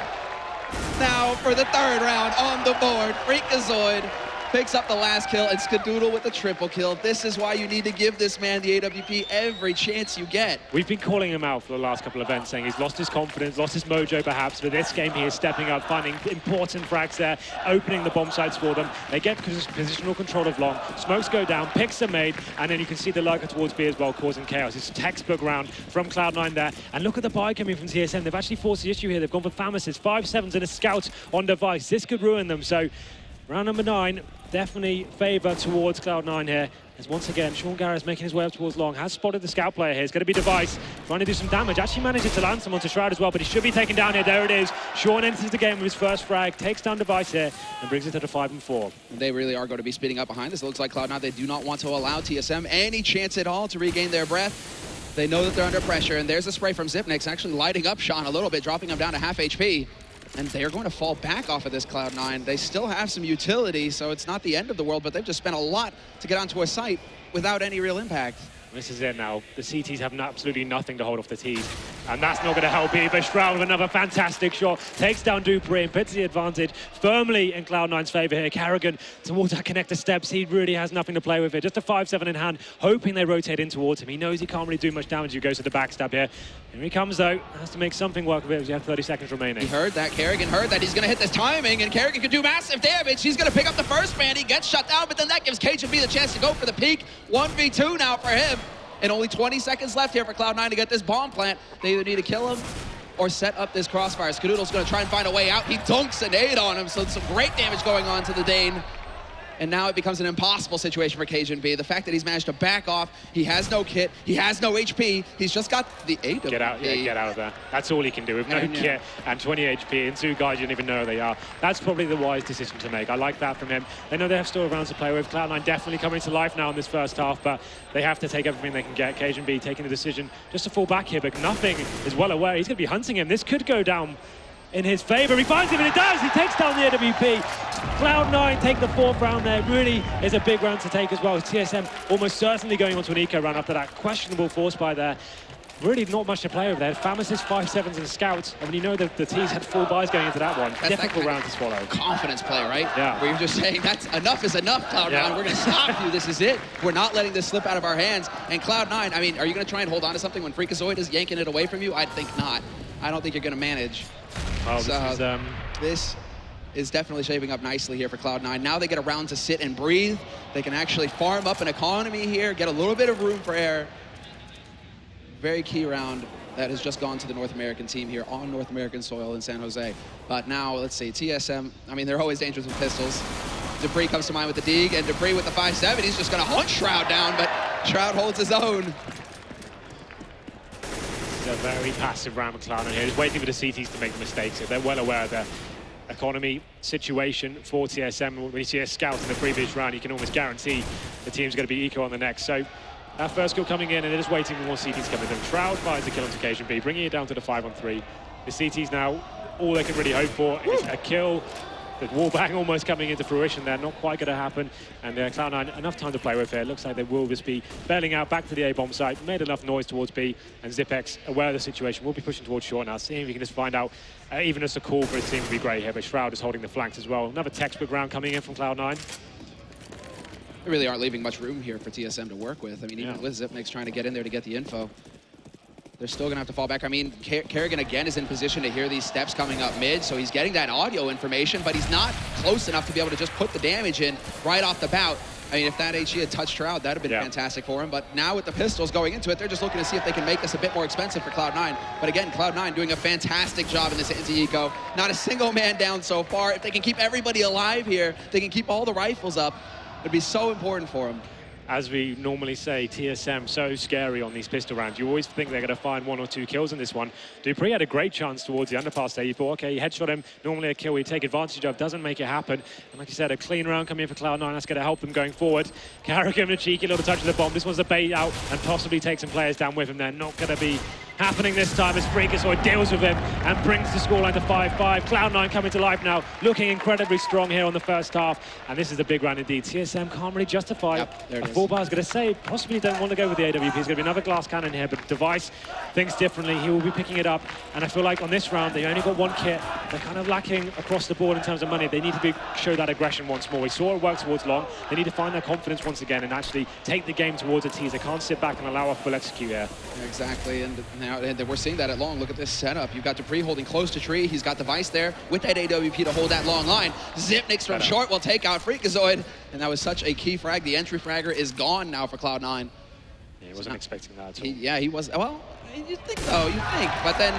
Now for the third round on the board, Freakazoid picks up the last kill, and Skadoodle with the triple kill. This is why you need to give this man, the AWP, every chance you get. We've been calling him out for the last couple of events, saying he's lost his confidence, lost his mojo perhaps, but this game he is stepping up, finding important frags there, opening the bomb sites for them. They get positional control of long, smokes go down, picks are made, and then you can see the lurker towards B as well, causing chaos. It's a textbook round from Cloud9 there, and look at the buy coming from TSM. They've actually forced the issue here. They've gone for Famises, 5-7s and a scout on Device. This could ruin them, so round number 9, definitely favour towards Cloud9 here. As once again, Sean Garrett's making his way up towards long, has spotted the scout player here. It's going to be Device, trying to do some damage. Actually manages to land some onto Shroud as well, but he should be taken down here. There it is. Sean enters the game with his first frag, takes down Device here, and brings it to the 5-4. They really are going to be speeding up behind this. It looks like Cloud9, they do not want to allow TSM any chance at all to regain their breath. They know that they're under pressure, and there's a spray from Zipnix, actually lighting up Sean a little bit, dropping him down to half HP. And they're going to fall back off of this Cloud9. They still have some utility, so it's not the end of the world, but they've just spent a lot to get onto a site without any real impact. This is it now. The CTs have absolutely nothing to hold off the Ts. And that's not going to help either. Shroud with another fantastic shot. Takes down dupreeh and puts the advantage firmly in Cloud9's favour here. karrigan towards that connector steps. He really has nothing to play with here. Just a 5-7 in hand, hoping they rotate in towards him. He knows he can't really do much damage. He goes to the backstab here. Here he comes though. Has to make something work with it as you have 30 seconds remaining. He heard that. karrigan heard that. He's going to hit this timing, and karrigan could do massive damage. He's going to pick up the first man. He gets shut down, but then that gives KGB the chance to go for the peak. 1v2 now for him. And only 20 seconds left here for Cloud9 to get this bomb plant. They either need to kill him or set up this crossfire. Skadoodle's going to try and find a way out. He dunks a nade on him, so some great damage going on to the Dane. And now it becomes an impossible situation for KGB. The fact that he's managed to back off, he has no kit, he has no HP, he's just got the AWP. Get out of there. That's all he can do with no kit and 20 HP and 2 guys you don't even know who they are. That's probably the wise decision to make. I like that from him. They know they have still rounds to play with. Cloud9 definitely coming to life now in this first half, but they have to take everything they can get. KGB taking the decision just to fall back here, but nothing is well aware. He's going to be hunting him. This could go down in his favour. He finds him, and it does. He takes down the AWP. Cloud9 take the 4th round there. Really is a big round to take as well. TSM almost certainly going on to an eco run after that questionable force buy there. Really not much to play over there. Famises, 5-7s and scouts. I mean, you know that the T's had 4 buys going into that one. That's difficult round to swallow. Confidence play, right? Yeah. Where you're just saying, that's enough is enough, Cloud9. Yeah. We're going to stop you. This is it. We're not letting this slip out of our hands. And Cloud9, I mean, are you going to try and hold on to something when Freakazoid is yanking it away from you? I think not. I don't think you're going to manage. Oh, So this is definitely shaping up nicely here for Cloud9. Now they get a round to sit and breathe. They can actually farm up an economy here, get a little bit of room for air. Very key round that has just gone to the North American team here on North American soil in San Jose. But now, let's see, TSM, I mean, they're always dangerous with pistols. dupreeh comes to mind with the dig, and dupreeh with the 5-7. He's just going to hunt Shroud down, but Shroud holds his own. It's a very passive round of Cloud9 here. He's waiting for the CTs to make mistakes. They're well aware of their economy situation for TSM. When you see a scout in the previous round, you can almost guarantee the team's going to be eco on the next. So that first kill coming in, and they're just waiting for more CTs coming in. Shroud finds the kill onto KGB, bringing it down to the 5-on-3. The CTs now, all they can really hope for is a kill The wall bang almost coming into fruition there, not quite going to happen. And Cloud9, enough time to play with here. It looks like they will just be bailing out back to the A-bomb site, made enough noise towards B, and Zipex, aware of the situation, will be pushing towards short now, seeing if he can just find out even just a call for his team to be great here, but Shroud is holding the flanks as well. Another textbook round coming in from Cloud9. They really aren't leaving much room here for TSM to work with. I mean, even with Zipnix trying to get in there to get the info, they're still going to have to fall back. I mean, karrigan again is in position to hear these steps coming up mid, so he's getting that audio information, but he's not close enough to be able to just put the damage in right off the bat. I mean, if that HE had touched Shroud, that would have been fantastic for him. But now with the pistols going into it, they're just looking to see if they can make this a bit more expensive for Cloud9. But again, Cloud9 doing a fantastic job in this anti-eco. Not a single man down so far. If they can keep everybody alive here, they can keep all the rifles up. It'd be so important for him. As we normally say, TSM so scary on these pistol rounds. You always think they're going to find 1 or 2 kills in this one. dupreeh had a great chance towards the underpass there. You thought, okay, you headshot him, normally a kill he'd take advantage of, doesn't make it happen. And like you said, a clean round coming in for Cloud9, that's going to help them going forward. karrigan a cheeky little touch of the bomb. This one's a bait out and possibly take some players down with him. They're not going to be happening this time as Freakazoid deals with him and brings the scoreline to 5-5. Cloud9 coming to life now, looking incredibly strong here on the first half. And this is a big round indeed. TSM can't really justify a full bar. Is going to say, possibly don't want to go with the AWP. It's going to be another glass cannon here, but Device thinks differently. He will be picking it up. And I feel like on this round, they only got 1 kit. They're kind of lacking across the board in terms of money. They need to show that aggression once more. We saw it work towards long. They need to find their confidence once again and actually take the game towards a tease. They can't sit back and allow a full execute here. Exactly, and now we're seeing that at long. Look at this setup. You've got dupreeh holding close to tree. He's got Device there with that AWP to hold that long line. Zipnix from short will take out Freakazoid, and that was such a key frag. The entry fragger is gone now for Cloud9. Yeah, he wasn't expecting that at all. Yeah, he was. Well, you think though, but then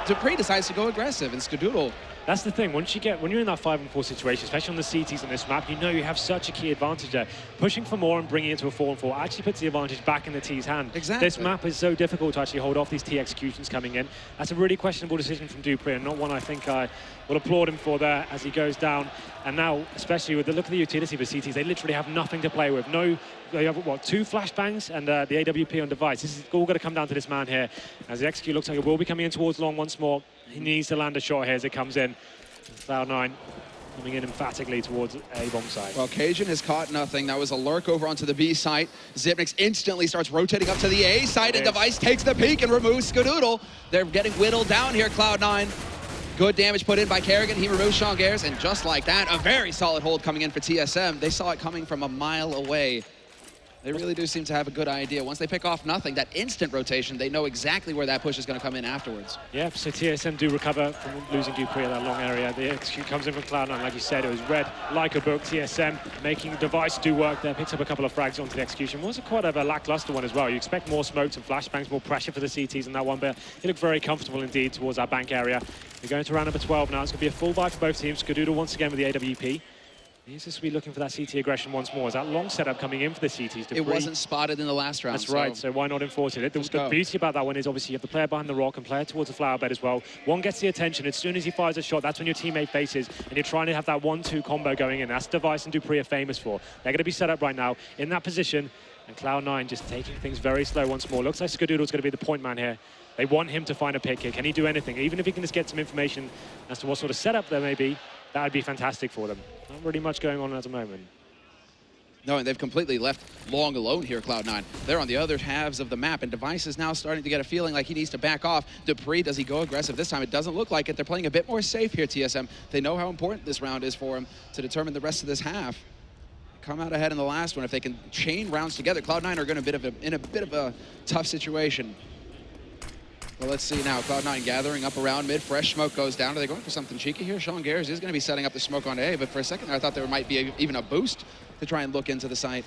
dupreeh decides to go aggressive, and Skadoodle. That's the thing, when you're in that 5-4 situation, especially on the CTs on this map, you know you have such a key advantage there. Pushing for more and bringing it to a 4-4 actually puts the advantage back in the T's hand. Exactly. This map is so difficult to actually hold off these T executions coming in. That's a really questionable decision from dupreeh, and not one I think I will applaud him for there as he goes down. And now, especially with the look of the utility for CTs, they literally have nothing to play with. They have, what, 2 flashbangs and the AWP on Device. This is all going to come down to this man here. As the execute looks like it will be coming in towards long once more. He needs to land a shot here as it comes in. Cloud9 coming in emphatically towards A-bomb side. Well, Cajun has caught nothing. That was a lurk over onto the B site. Zipnix instantly starts rotating up to the A side, and Device takes the peek and removes Skadoodle. They're getting whittled down here, Cloud9. Good damage put in by karrigan. He removes Shongairs, and just like that, a very solid hold coming in for TSM. They saw it coming from a mile away. They really do seem to have a good idea. Once they pick off nothing, that instant rotation, they know exactly where that push is going to come in afterwards. Yeah, so TSM do recover from losing dupreeh in that long area. The execute comes in from Cloud9, like you said, it was read like a book. TSM making Device do work there, picks up a couple of frags onto the execution. Was quite a lackluster one as well. You expect more smokes and flashbangs, more pressure for the CTs in that one, but he looked very comfortable indeed towards our bank area. We're going to round number 12 now. It's going to be a full buy for both teams. Skadoodle once again with the AWP. He's just be looking for that CT aggression once more. Is that long setup coming in for the CTs? It wasn't spotted in the last round. That's right, so why not enforce it? The beauty about that one is obviously you have the player behind the rock and player towards the flower bed as well. One gets the attention. As soon as he fires a shot, that's when your teammate faces, and you're trying to have that 1-2 combo going in. That's Device and dupreeh are famous for. They're going to be set up right now in that position, and Cloud9 just taking things very slow once more. Looks like Skadoodle's going to be the point man here. They want him to find a pick here. Can he do anything? Even if he can just get some information as to what sort of setup there may be, that would be fantastic for them. Not really much going on at the moment. No, and they've completely left long alone here, Cloud9. They're on the other halves of the map, and Device is now starting to get a feeling like he needs to back off. dupreeh, does he go aggressive this time? It doesn't look like it. They're playing a bit more safe here, TSM. They know how important this round is for him to determine the rest of this half. Come out ahead in the last one. If they can chain rounds together, Cloud9 are going to in a bit of a tough situation. Well, let's see now. Cloud9 gathering up around mid. Fresh smoke goes down. Are they going for something cheeky here? Shongairs is going to be setting up the smoke on A, but for a second there, I thought there might be even a boost to try and look into the site.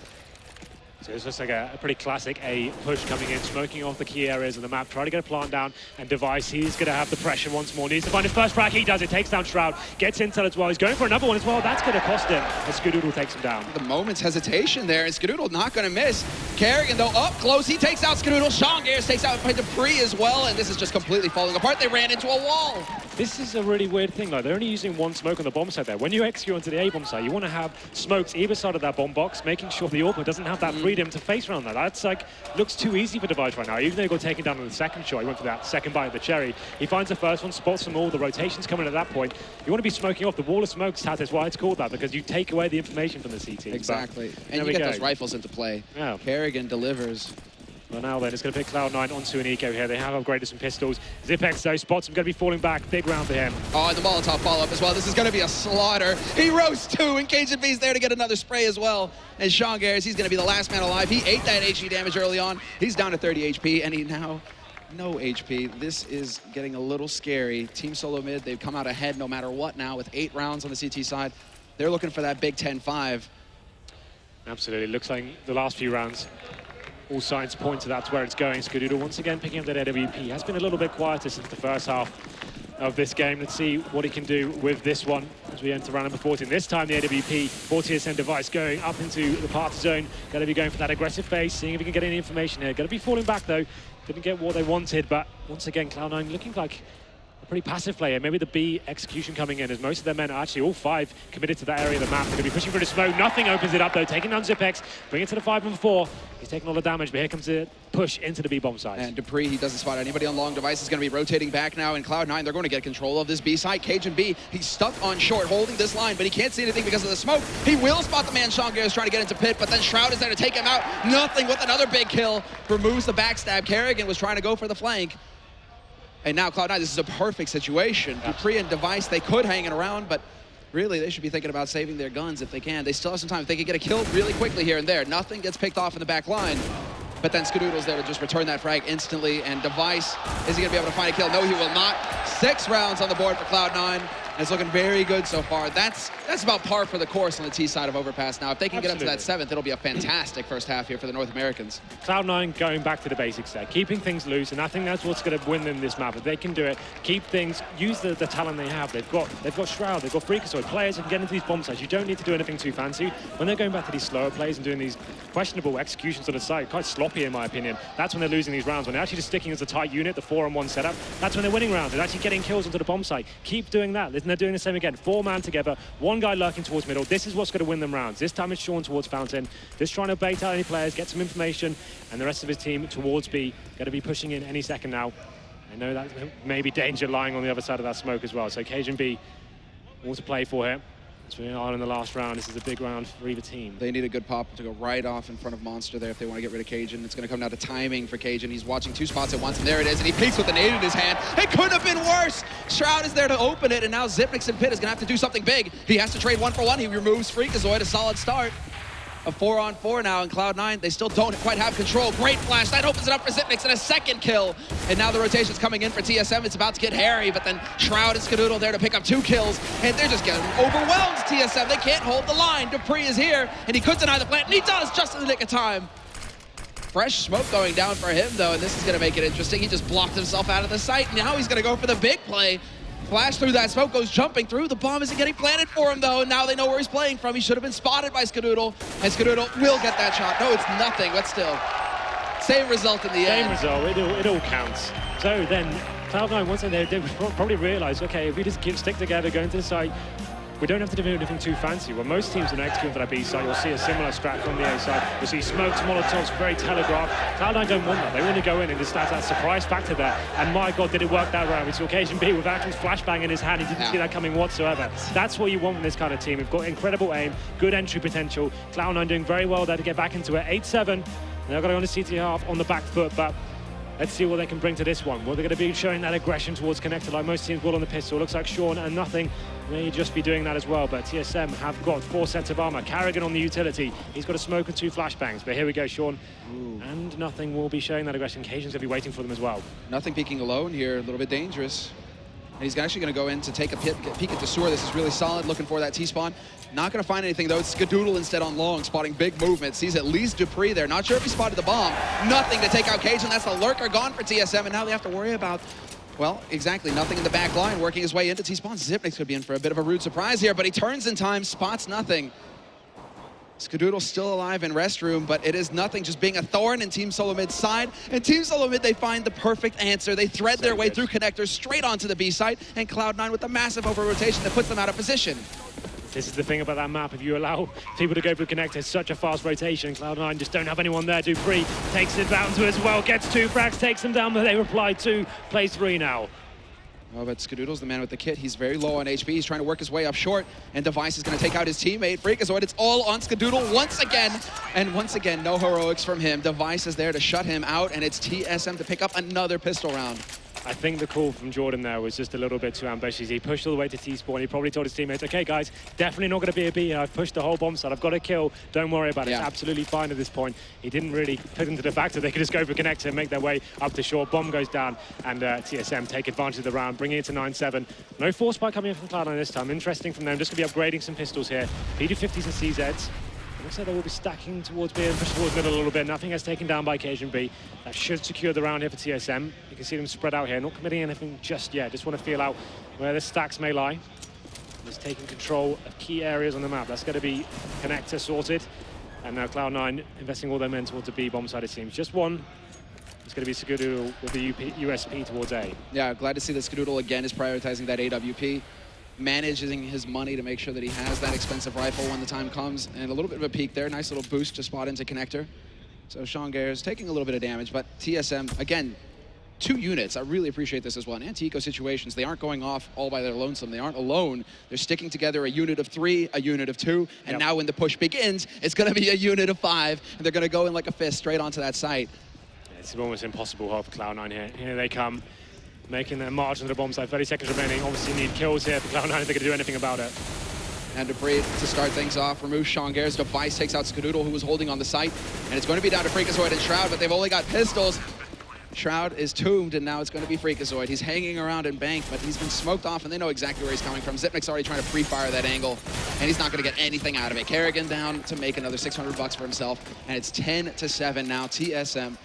So it's just like a pretty classic A push coming in, smoking off the key areas of the map, trying to get a plant down, and Device, he's going to have the pressure once more. Needs to find his first frag. He does it. Takes down Shroud. Gets intel as well. He's going for another one as well. That's going to cost him as Skadoodle takes him down. The moment's hesitation there, and Skadoodle not going to miss. karrigan, though, up close. He takes out Skadoodle. Shongairs takes out by dupreeh as well, and this is just completely falling apart. They ran into a wall. This is a really weird thing, though. They're only using 1 smoke on the bomb site there. When you execute onto the A-bomb site, you want to have smokes either side of that bomb box, making sure the AWP doesn't have that free freedom to face around that. That's like, looks too easy for Device right now. Even though he got taken down on the second shot, he went for that second bite of the cherry. He finds the first one, spots them all, the rotation's coming at that point. You want to be smoking off the wall of smoke, Tat, is why it's called that, because you take away the information from the CT. Exactly. And you get those rifles into play. Yeah. karrigan delivers. Well, now then, it's going to pick Cloud9 onto an eco here. They have upgraded some pistols. Zipex, though, spots him, going to be falling back. Big round for him. Oh, and the Molotov follow-up as well. This is going to be a slaughter. He roasts two, and KGB's there to get another spray as well. And Sean Garris, he's going to be the last man alive. He ate that HE damage early on. He's down to 30 HP, and he now no HP. This is getting a little scary. Team Solo Mid, they've come out ahead no matter what now with 8 rounds on the CT side. They're looking for that big 10-5. Absolutely. Looks like the last few rounds, all signs point to that's where it's going. Skadoodle once again picking up that AWP. He has been a little bit quieter since the first half of this game. Let's see what he can do with this one as we enter round number 14. This time the AWP for TSM Device going up into the party zone. Going to be going for that aggressive phase, seeing if he can get any information here. Going to be falling back though. Didn't get what they wanted, but once again Cloud9 looking like a pretty passive player. Maybe the B execution coming in as most of their men are actually all 5 committed to that area of the map. They're going to be pushing through the smoke. Nothing opens it up though. Taking down Zipex, bring it to the 5 and 4. He's taking all the damage, but here comes the push into the B bomb side. And Dupree, he doesn't spot anybody on long. Device is going to be rotating back now, and Cloud9, they're going to get control of this B side. KGB, he's stuck on short, holding this line, but he can't see anything because of the smoke. He will spot the man Sean Garris trying to get into pit, but then Shroud is there to take him out. Nothing with another big kill. Removes the backstab. karrigan was trying to go for the flank. And now Cloud9, this is a perfect situation. Dupree and Device, they could hang it around, but really they should be thinking about saving their guns if they can. They still have some time. If they can get a kill really quickly here and there. Nothing gets picked off in the back line. But then Skadoodle's there to just return that frag instantly. And Device, is he going to be able to find a kill? No, he will not. 6 rounds on the board for Cloud9. It's looking very good so far. That's about par for the course on the T side of Overpass now. If they can get up to that 7th, it'll be a fantastic first half here for the North Americans. Cloud9 going back to the basics there, keeping things loose, and I think that's what's going to win them this map. If they can do it, keep things, use the talent they have. They've got Shroud, they've got Freakazoid, players who can get into these bomb sites. You don't need to do anything too fancy. When they're going back to these slower plays and doing these questionable executions on the site, quite sloppy in my opinion, that's when they're losing these rounds. When they're actually just sticking as a tight unit, the 4-on-1 setup, that's when they're winning rounds. They're actually getting kills onto the bomb site. Keep doing that. And they're doing the same again. 4-man together, 1 guy lurking towards middle. This is what's going to win them rounds. This time it's Sean towards Fountain, just trying to bait out any players, get some information, and the rest of his team towards B. Going to be pushing in any second now. I know that may be danger lying on the other side of that smoke as well. So KGB, all to play for here. As we are in the last round, this is a big round for either team. They need a good pop to go right off in front of Monster there if they want to get rid of Cajun. It's going to come down to timing for Cajun. He's watching 2 spots at once, and there it is, and he peeks with the nade in his hand. It couldn't have been worse! Shroud is there to open it, and now Zipnix and Pit is going to have to do something big. He has to trade 1 for 1. He removes Freakazoid, a solid start. A 4-on-4 now, and Cloud9, they still don't quite have control. Great flash, that opens it up for Zipnix, and a 2nd kill. And now the rotation's coming in for TSM. It's about to get hairy, but then Shroud and Skadoodle there to pick up 2 kills, and they're just getting overwhelmed, TSM. They can't hold the line. Dupree is here, and he could deny the plant, and he does just in the nick of time. Fresh smoke going down for him, though, and this is going to make it interesting. He just blocked himself out of the sight. Now he's going to go for the big play. Flash through that smoke, goes jumping through. The bomb isn't getting planted for him, though, and now they know where he's playing from. He should have been spotted by Skadoodle, and Skadoodle will get that shot. No, it's nothing, but still. Same result in the end. Same result, it all counts. So then, Cloud9, once they probably realize, okay, if we just stick together, go into the site, we don't have to do anything too fancy. Well, most teams are executing for that B side. You'll see a similar strat from the A side. You'll see smokes, molotovs, very telegraphed. Cloud9 don't want that. They want to go in and just have that surprise factor there. And my God, did it work that round. We saw Occasion B with actual flashbang in his hand. He didn't see that coming whatsoever. That's what you want from this kind of team. We've got incredible aim, good entry potential. Cloud9 doing very well there to get back into it. 8-7. They're going to go on the CT half on the back foot, but let's see what they can bring to this one. Well, they're going to be showing that aggression towards connector like most teams will on the pistol. Looks like Sean and Nothing may just be doing that as well, but TSM have got 4 sets of armor. karrigan on the utility. He's got a smoke and 2 flashbangs, but here we go, Sean. Ooh. And Nothing will be showing that aggression. Cajun's going to be waiting for them as well. Nothing peeking alone here, a little bit dangerous. And he's actually going to go in to take a peek at the sewer. This is really solid, looking for that T-spawn. Not going to find anything, though. It's Skadoodle instead on long, spotting big movement. Sees at least Dupree there. Not sure if he spotted the bomb. Nothing to take out Cajun. That's the lurker gone for TSM, and now they have to worry about, well, exactly, Nothing in the back line, working his way into T-spawn. Zipnix could be in for a bit of a rude surprise here, but he turns in time, spots Nothing. Skadoodle's still alive in restroom, but it is Nothing just being a thorn in Team Solo Mid's side. And Team Solo Mid, they find the perfect answer. They thread their way through connectors straight onto the B site, and Cloud9 with a massive over rotation that puts them out of position. This is the thing about that map. If you allow people to go through connector, it's such a fast rotation. Cloud9 just don't have anyone there. Dupree takes it down to as well, gets 2 frags, takes them down, but they reply 2, plays 3 now. Oh, but Skadoodle's the man with the kit. He's very low on HP. He's trying to work his way up short, and Device is going to take out his teammate, Freakazoid. It's all on Skadoodle once again, and once again, no heroics from him. Device is there to shut him out, and it's TSM to pick up another pistol round. I think the call from Jordan there was just a little bit too ambitious. He pushed all the way to T-spawn. He probably told his teammates, okay, guys, definitely not going to be a B here. I've pushed the whole bomb side. I've got a kill. Don't worry about it. It's absolutely fine at this point. He didn't really put into the fact that they could just go for connector and make their way up to short. Bomb goes down, and TSM take advantage of the round, bringing it to 9-7. No force spike coming in from Cloud9 this time. Interesting from them. Just going to be upgrading some pistols here. PD50s and CZs. Looks like they will be stacking towards B and push towards middle a little bit. Nothing gets taken down by Cajun B. That should secure the round here for TSM. You can see them spread out here, not committing anything just yet. Just want to feel out where the stacks may lie. Just taking control of key areas on the map. That's going to be connector sorted. And now Cloud9 investing all their men towards the B bomb side, it seems. Just one. It's going to be Skadoodle with the USP towards A. Yeah, glad to see that Skadoodle again is prioritizing that AWP. Managing his money to make sure that he has that expensive rifle when the time comes. And a little bit of a peek there. Nice little boost to spot into connector. So Sean Gares taking a little bit of damage, but TSM, again, 2 units. I really appreciate this as well. In anti-eco situations, they aren't going off all by their lonesome. They aren't alone. They're sticking together a unit of 3, a unit of 2, and now when the push begins, it's going to be a unit of 5, and they're going to go in like a fist straight onto that site. It's almost impossible for Cloud9 here. Here they come, making their march on the bomb side. 30 seconds remaining. Obviously need kills here for Cloud9 if they're going to do anything about it. And Dupree to start things off, removes Sean Gares. Device takes out Skadoodle, who was holding on the site. And it's going to be down to Freakazoid and Shroud, but they've only got pistols. Shroud is tombed, and now it's going to be Freakazoid. He's hanging around in bank, but he's been smoked off, and they know exactly where he's coming from. Zipnik's already trying to pre-fire that angle, and he's not going to get anything out of it. Karrigan down to make another 600 bucks for himself, and it's 10-7 now. TSM,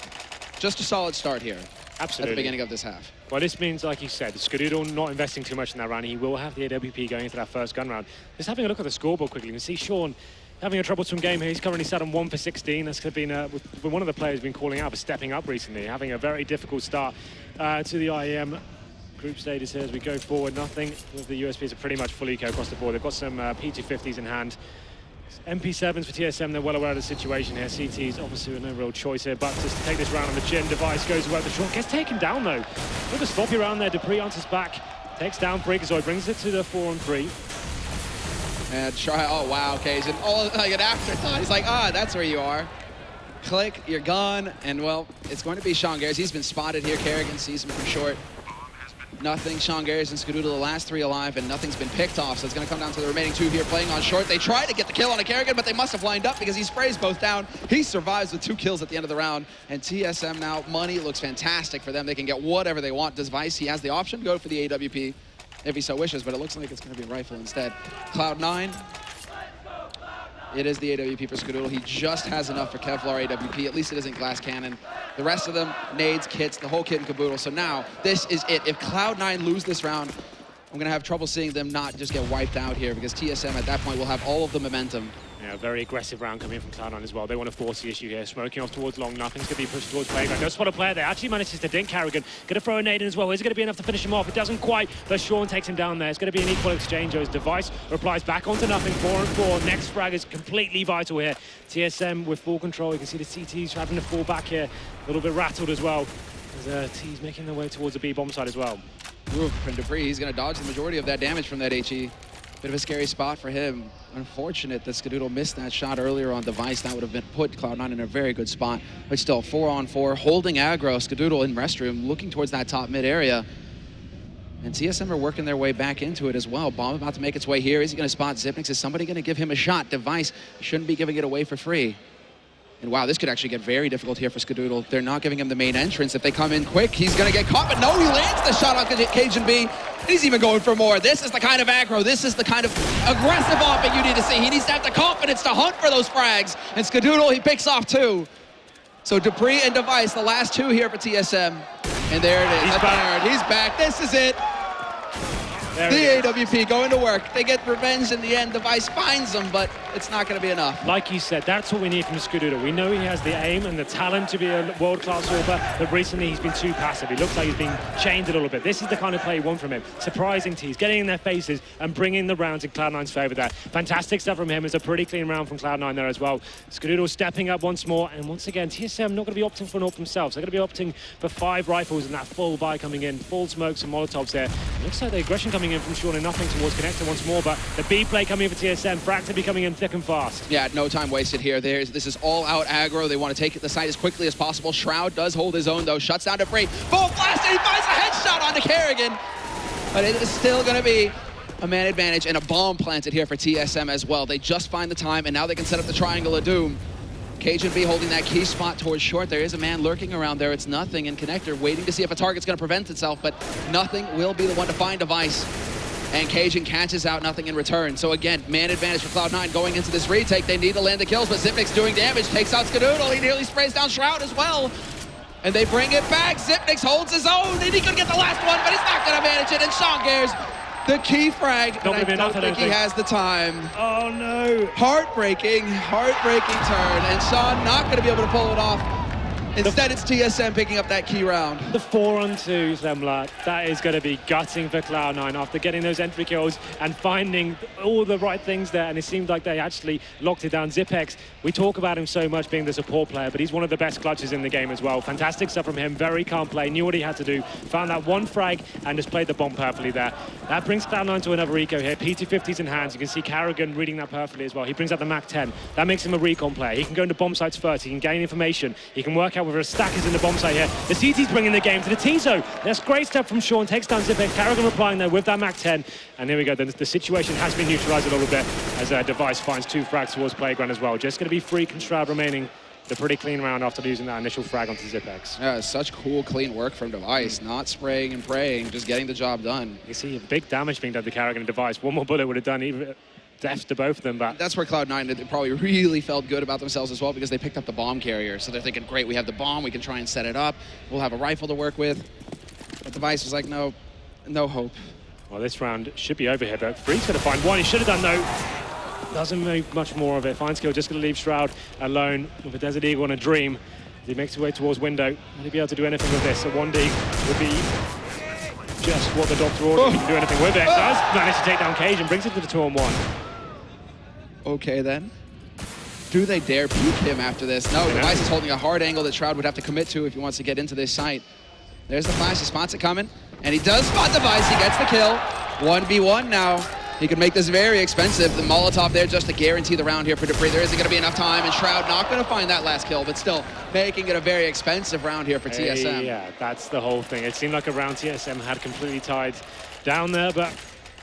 just a solid start here. Absolutely. At the beginning of this half. Well, this means, like you said, Skadoodle not investing too much in that round. He will have the AWP going into that first gun round. Just having a look at the scoreboard quickly, you can see Sean having a troublesome game here. He's currently sat on 1 for 16. That's been with one of the players been calling out for stepping up recently, having a very difficult start to the IEM group stages here as we go forward. Nothing with the USPs are pretty much full eco across the board. They've got some P250s in hand. MP7s for TSM, they're well aware of the situation here. CT's obviously with no real choice here, but just to take this round on the chin. Device goes away at the short, gets taken down though. With a sloppy round there, Dupree answers back, takes down Freakazoid, brings it to the 4-on-3. And try, oh wow, Cajun, oh, like an afterthought. He's like, that's where you are. Click, you're gone, and well, it's going to be Sean Gares. He's been spotted here. Karrigan sees him from short. Nothing. Sean Gares and Skadoodle, the last 3 alive, and nothing's been picked off, so it's going to come down to the remaining 2 here playing on short. They try to get the kill on a Karrigan, but they must have lined up because he sprays both down. He survives with 2 kills at the end of the round, and TSM now, money looks fantastic for them. They can get whatever they want. Device, he has the option to go for the AWP if he so wishes, but it looks like it's going to be a rifle instead. Cloud9, it is the AWP for Skadoodle. He just has enough for Kevlar AWP. At least it isn't glass cannon. The rest of them, nades, kits, the whole kit and caboodle. So now, this is it. If Cloud9 lose this round, I'm going to have trouble seeing them not just get wiped out here because TSM at that point will have all of the momentum. Yeah, very aggressive round coming in from Cloud9 as well. They want to force the issue here. Smoking off towards long. Nothing's going to be pushed towards playground. No spot a player there. Actually manages to dink Karrigan. Going to throw a nade in as well. Is it going to be enough to finish him off? It doesn't quite, but Sean takes him down there. It's going to be an equal exchange. His Device replies back onto nothing. 4-on-4. Next frag is completely vital here. TSM with full control. You can see the CTs having to fall back here. A little bit rattled as well. As T's making their way towards the B bomb side as well. Ooh, and Dupree, he's going to dodge the majority of that damage from that HE. Bit of a scary spot for him. Unfortunate that Skadoodle missed that shot earlier on Device. That would have been put Cloud9 in a very good spot. But still, 4-on-4, holding aggro. Skadoodle in restroom, looking towards that top mid area. And TSM are working their way back into it as well. Bomb about to make its way here. Is he going to spot Zipnik? Is somebody going to give him a shot? Device shouldn't be giving it away for free. And wow, this could actually get very difficult here for Skadoodle. They're not giving him the main entrance. If they come in quick, he's going to get caught. But no, he lands the shot on Cajun B. He's even going for more. This is the kind of aggro. This is the kind of aggressive offense you need to see. He needs to have the confidence to hunt for those frags. And Skadoodle, he picks off 2. So Dupree and Device, the last 2 here for TSM. And there it is. He's back. He's back. This is it. The AWP going to work. They get revenge in the end. Device finds them, but it's not going to be enough. Like you said, that's what we need from Skadoodle. We know he has the aim and the talent to be a world-class AWP, but recently he's been too passive. He looks like he's been chained a little bit. This is the kind of play you want from him. Surprising teams, getting in their faces and bringing the rounds in Cloud9's favor there. Fantastic stuff from him. It's a pretty clean round from Cloud9 there as well. Skadoodle stepping up once more, and once again, TSM not going to be opting for an AWP themselves. They're going to be opting for 5 rifles and that full buy coming in, full smokes and Molotovs there. It looks like the aggression coming in from Sean and nothing towards Connector once more, but the B play coming in for TSM, Frag to be coming in thick and fast. Yeah, no time wasted here. This is all out aggro. They want to take the site as quickly as possible. Shroud does hold his own though, shuts down Dupree. Full blast, and he finds a headshot onto karrigan. But it is still going to be a man advantage and a bomb planted here for TSM as well. They just find the time, and now they can set up the triangle of doom. Cajun holding that key spot towards short. There is a man lurking around there. It's nothing, and Connector waiting to see if a target's going to prevent itself, but nothing will be the one to find Device. And Cajun catches out nothing in return. So again, man advantage for Cloud9 going into this retake. They need to land the kills, but Zipnik's doing damage, takes out Skadoodle. He nearly sprays down Shroud as well. And they bring it back. Zipnik holds his own, and he could get the last one, but he's not going to manage it. And Sean Gares, the key frag, and I don't think he has the time. Oh no! Heartbreaking turn, and Sean not going to be able to pull it off. Instead, it's TSM picking up that key round. The 4-on-2, Zemla, that is going to be gutting for Cloud9 after getting those entry kills and finding all the right things there, and it seemed like they actually locked it down. Zipex, we talk about him so much being the support player, but he's one of the best clutches in the game as well. Fantastic stuff from him, very calm play, knew what he had to do, found that one frag and just played the bomb perfectly there. That brings Cloud9 to another eco here. PT50's in hands, you can see karrigan reading that perfectly as well. He brings out the Mac 10, that makes him a recon player. He can go into bomb sites first, he can gain information, he can work out whether a stack is in the bomb site here. The CT's bringing the game to the T-zone. That's great stuff from Sean, takes down Zipex. karrigan replying there with that Mac 10. And here we go, the situation has been neutralized a little bit as Device finds 2 frags towards Playground as well. Just going to be Freak and Shroud remaining. The pretty clean round after losing that initial frag onto Zipex. Yeah, such cool, clean work from Device. Not spraying and praying, just getting the job done. You see big damage being done to karrigan and Device. One more bullet would have done even death to both of them, but that's where Cloud9 probably really felt good about themselves as well, because they picked up the bomb carrier. So they're thinking, great, we have the bomb, we can try and set it up. We'll have a rifle to work with. But Device was like, no hope. Well, this round should be over here, but Freak's going to find one. He should have done no. Doesn't make much more of it. Fine skill, just going to leave Shroud alone with a Desert Eagle and a Dream. He makes his way towards window. Will he be able to do anything with this? So 1D would be just what the doctor ordered. He can do anything with it. Does manage to take down Cage and brings it to the 2-on-1. Okay then. Do they dare peek him after this? No, Device is holding a hard angle that Shroud would have to commit to if he wants to get into this site. There's the flash, he spots it coming, and he does spot Device, he gets the kill. 1v1 now. He could make this very expensive. The Molotov there just to guarantee the round here for Dupree. There isn't going to be enough time, and Shroud not going to find that last kill, but still making it a very expensive round here for TSM. Yeah, that's the whole thing. It seemed like a round TSM had completely tied down there, but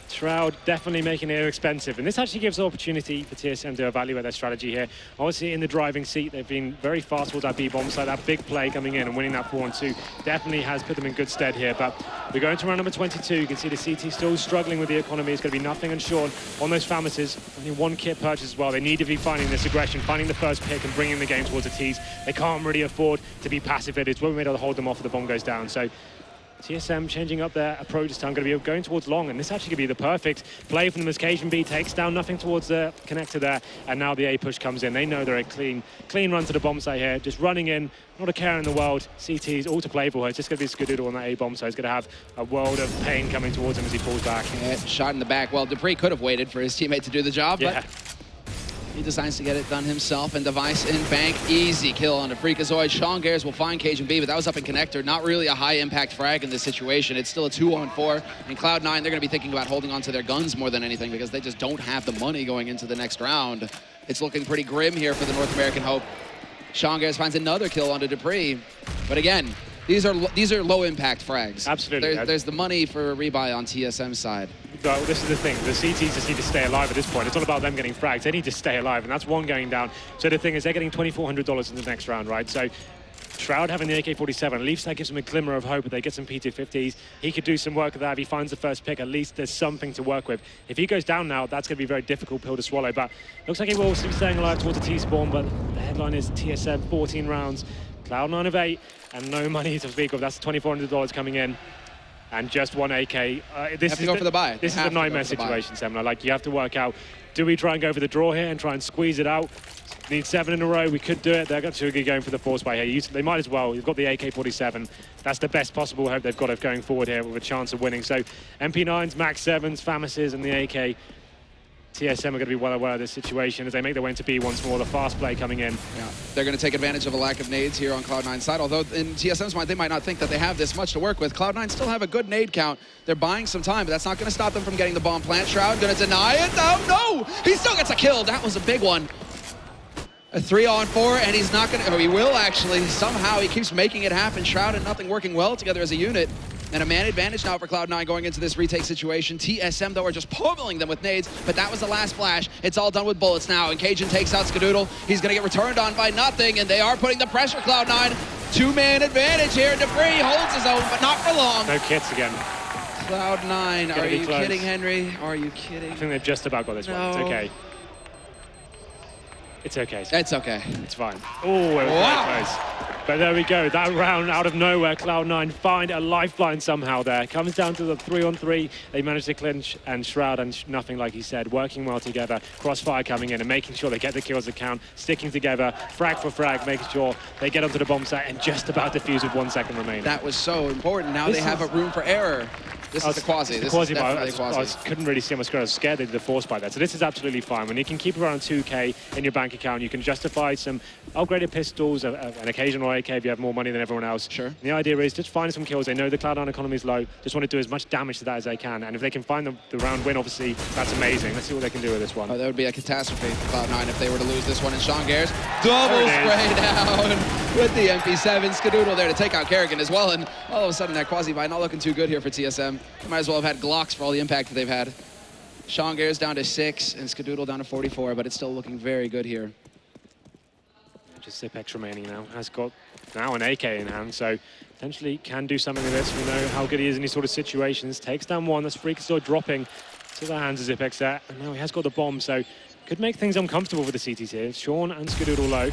Shroud definitely making it expensive, and this actually gives the opportunity for TSM to evaluate their strategy here. Obviously in the driving seat, they've been very fast towards that B-bomb, so that big play coming in and winning that 4-on-2 definitely has put them in good stead here. But we're going to round number 22. You can see the CT still struggling with the economy. It's going to be nothing and Sean on those Famises. Only 1 kit purchase as well. They need to be finding this aggression, finding the first pick and bringing the game towards the T's. They can't really afford to be passive. It's when we're able to hold them off if the bomb goes down. So TSM changing up their approach this time, going to be going towards long, and this actually could be the perfect play from them as Cajun B takes down nothing towards the connector there, and now the A push comes in. They know they're a clean run to the bomb site here, just running in, not a care in the world. CT's all to play for. It's just going to be Skadoodle on that A bomb, so he's going to have a world of pain coming towards him as he falls back. Yeah, shot in the back. Well, Dupree could have waited for his teammate to do the job, but he decides to get it done himself, and Device in bank. Easy kill on the Freakazoid. Sean Gares will find Cajun B, but that was up in connector. Not really a high-impact frag in this situation. It's still a 2-on-4. And Cloud9, they're going to be thinking about holding on to their guns more than anything because they just don't have the money going into the next round. It's looking pretty grim here for the North American Hope. Sean Gares finds another kill onto Dupree. But again, these are low-impact frags. Absolutely. There's the money for a rebuy on TSM's side. Well, this is the thing. The CTs just need to stay alive at this point. It's all about them getting frags. They need to stay alive, and that's one going down. So the thing is, they're getting $2,400 in the next round, right? So Shroud having the AK-47, at least that gives him a glimmer of hope. If they get some P250s, he could do some work with that. If he finds the first pick, at least there's something to work with. If he goes down now, that's going to be a very difficult pill to swallow. But looks like he will be staying alive towards the T-spawn, but the headline is TSM 14 rounds, Cloud9 of 8, and no money to speak of. That's $2,400 coming in. and just one AK. Have to go for the buy. This is Have a to go nightmare for the buy. situation, Semler. Like, you have to work out, do we try and go for the draw here and try and squeeze it out? Need 7 in a row. We could do it. They're actually going for the force buy here. They might as well. You've got the AK-47. That's the best possible hope they've got of going forward here with a chance of winning. So MP9s, Max 7s, Famises, and the AK. TSM are going to be well aware of this situation as they make their way into B once more. The fast play coming in. Yeah, they're going to take advantage of a lack of nades here on Cloud9's side, although in TSM's mind, they might not think that they have this much to work with. Cloud9 still have a good nade count. They're buying some time, but that's not going to stop them from getting the bomb plant. Shroud going to deny it. Oh, no! He still gets a kill. That was a big one. A 3-on-4, and he's not going to... Oh, he will, actually. Somehow, he keeps making it happen. Shroud and Nothing working well together as a unit. And a man advantage now for Cloud9 going into this retake situation. TSM, though, are just pummeling them with nades, but that was the last flash. It's all done with bullets now, and Cajun takes out Skadoodle. He's going to get returned on by Nothing, and they are putting the pressure, Cloud9. Two-man advantage here. Debris holds his own, but not for long. No kits again. Cloud9, are you kidding, Henry? Are you kidding? I think they've just about got this one. It's okay. It's okay. It's okay. It's fine. Oh, it was very close. But there we go. That round out of nowhere, Cloud9 find a lifeline somehow there. Comes down to the 3-on-3. They manage to clinch, and Shroud and Nothing, like he said, working well together. Crossfire coming in and making sure they get the kills that count, sticking together, frag for frag, making sure they get onto the bomb site and just about defuse with 1 second remaining. That was so important. Now they have a room for error. This is the Quasi. This is definitely the Quasi. I couldn't really see on my screen. I was scared they did the force by that. So this is absolutely fine. When you can keep around 2K in your bank account, you can justify some upgraded pistols, an occasional AK if you have more money than everyone else. Sure. And the idea is just find some kills. They know the Cloud9 economy is low. Just want to do as much damage to that as they can. And if they can find the round win, obviously, that's amazing. Let's see what they can do with this one. Oh, that would be a catastrophe for Cloud9 if they were to lose this one. And Sean Gares double spray down with the MP7. Skadoodle there to take out karrigan as well. And all of a sudden, that Quasi-buy not looking too good here for TSM. Might as well have had Glocks for all the impact that they've had. Sean Gares down to 6 and Skadoodle down to 44, but it's still looking very good here. Just Zipex remaining now. Has got now an AK in hand, so potentially can do something with this. We know how good he is in these sort of situations. Takes down one. That's Freakazoid dropping to the hands of Zipex there. And now he has got the bomb, so could make things uncomfortable for the CTs here. Sean and Skadoodle low.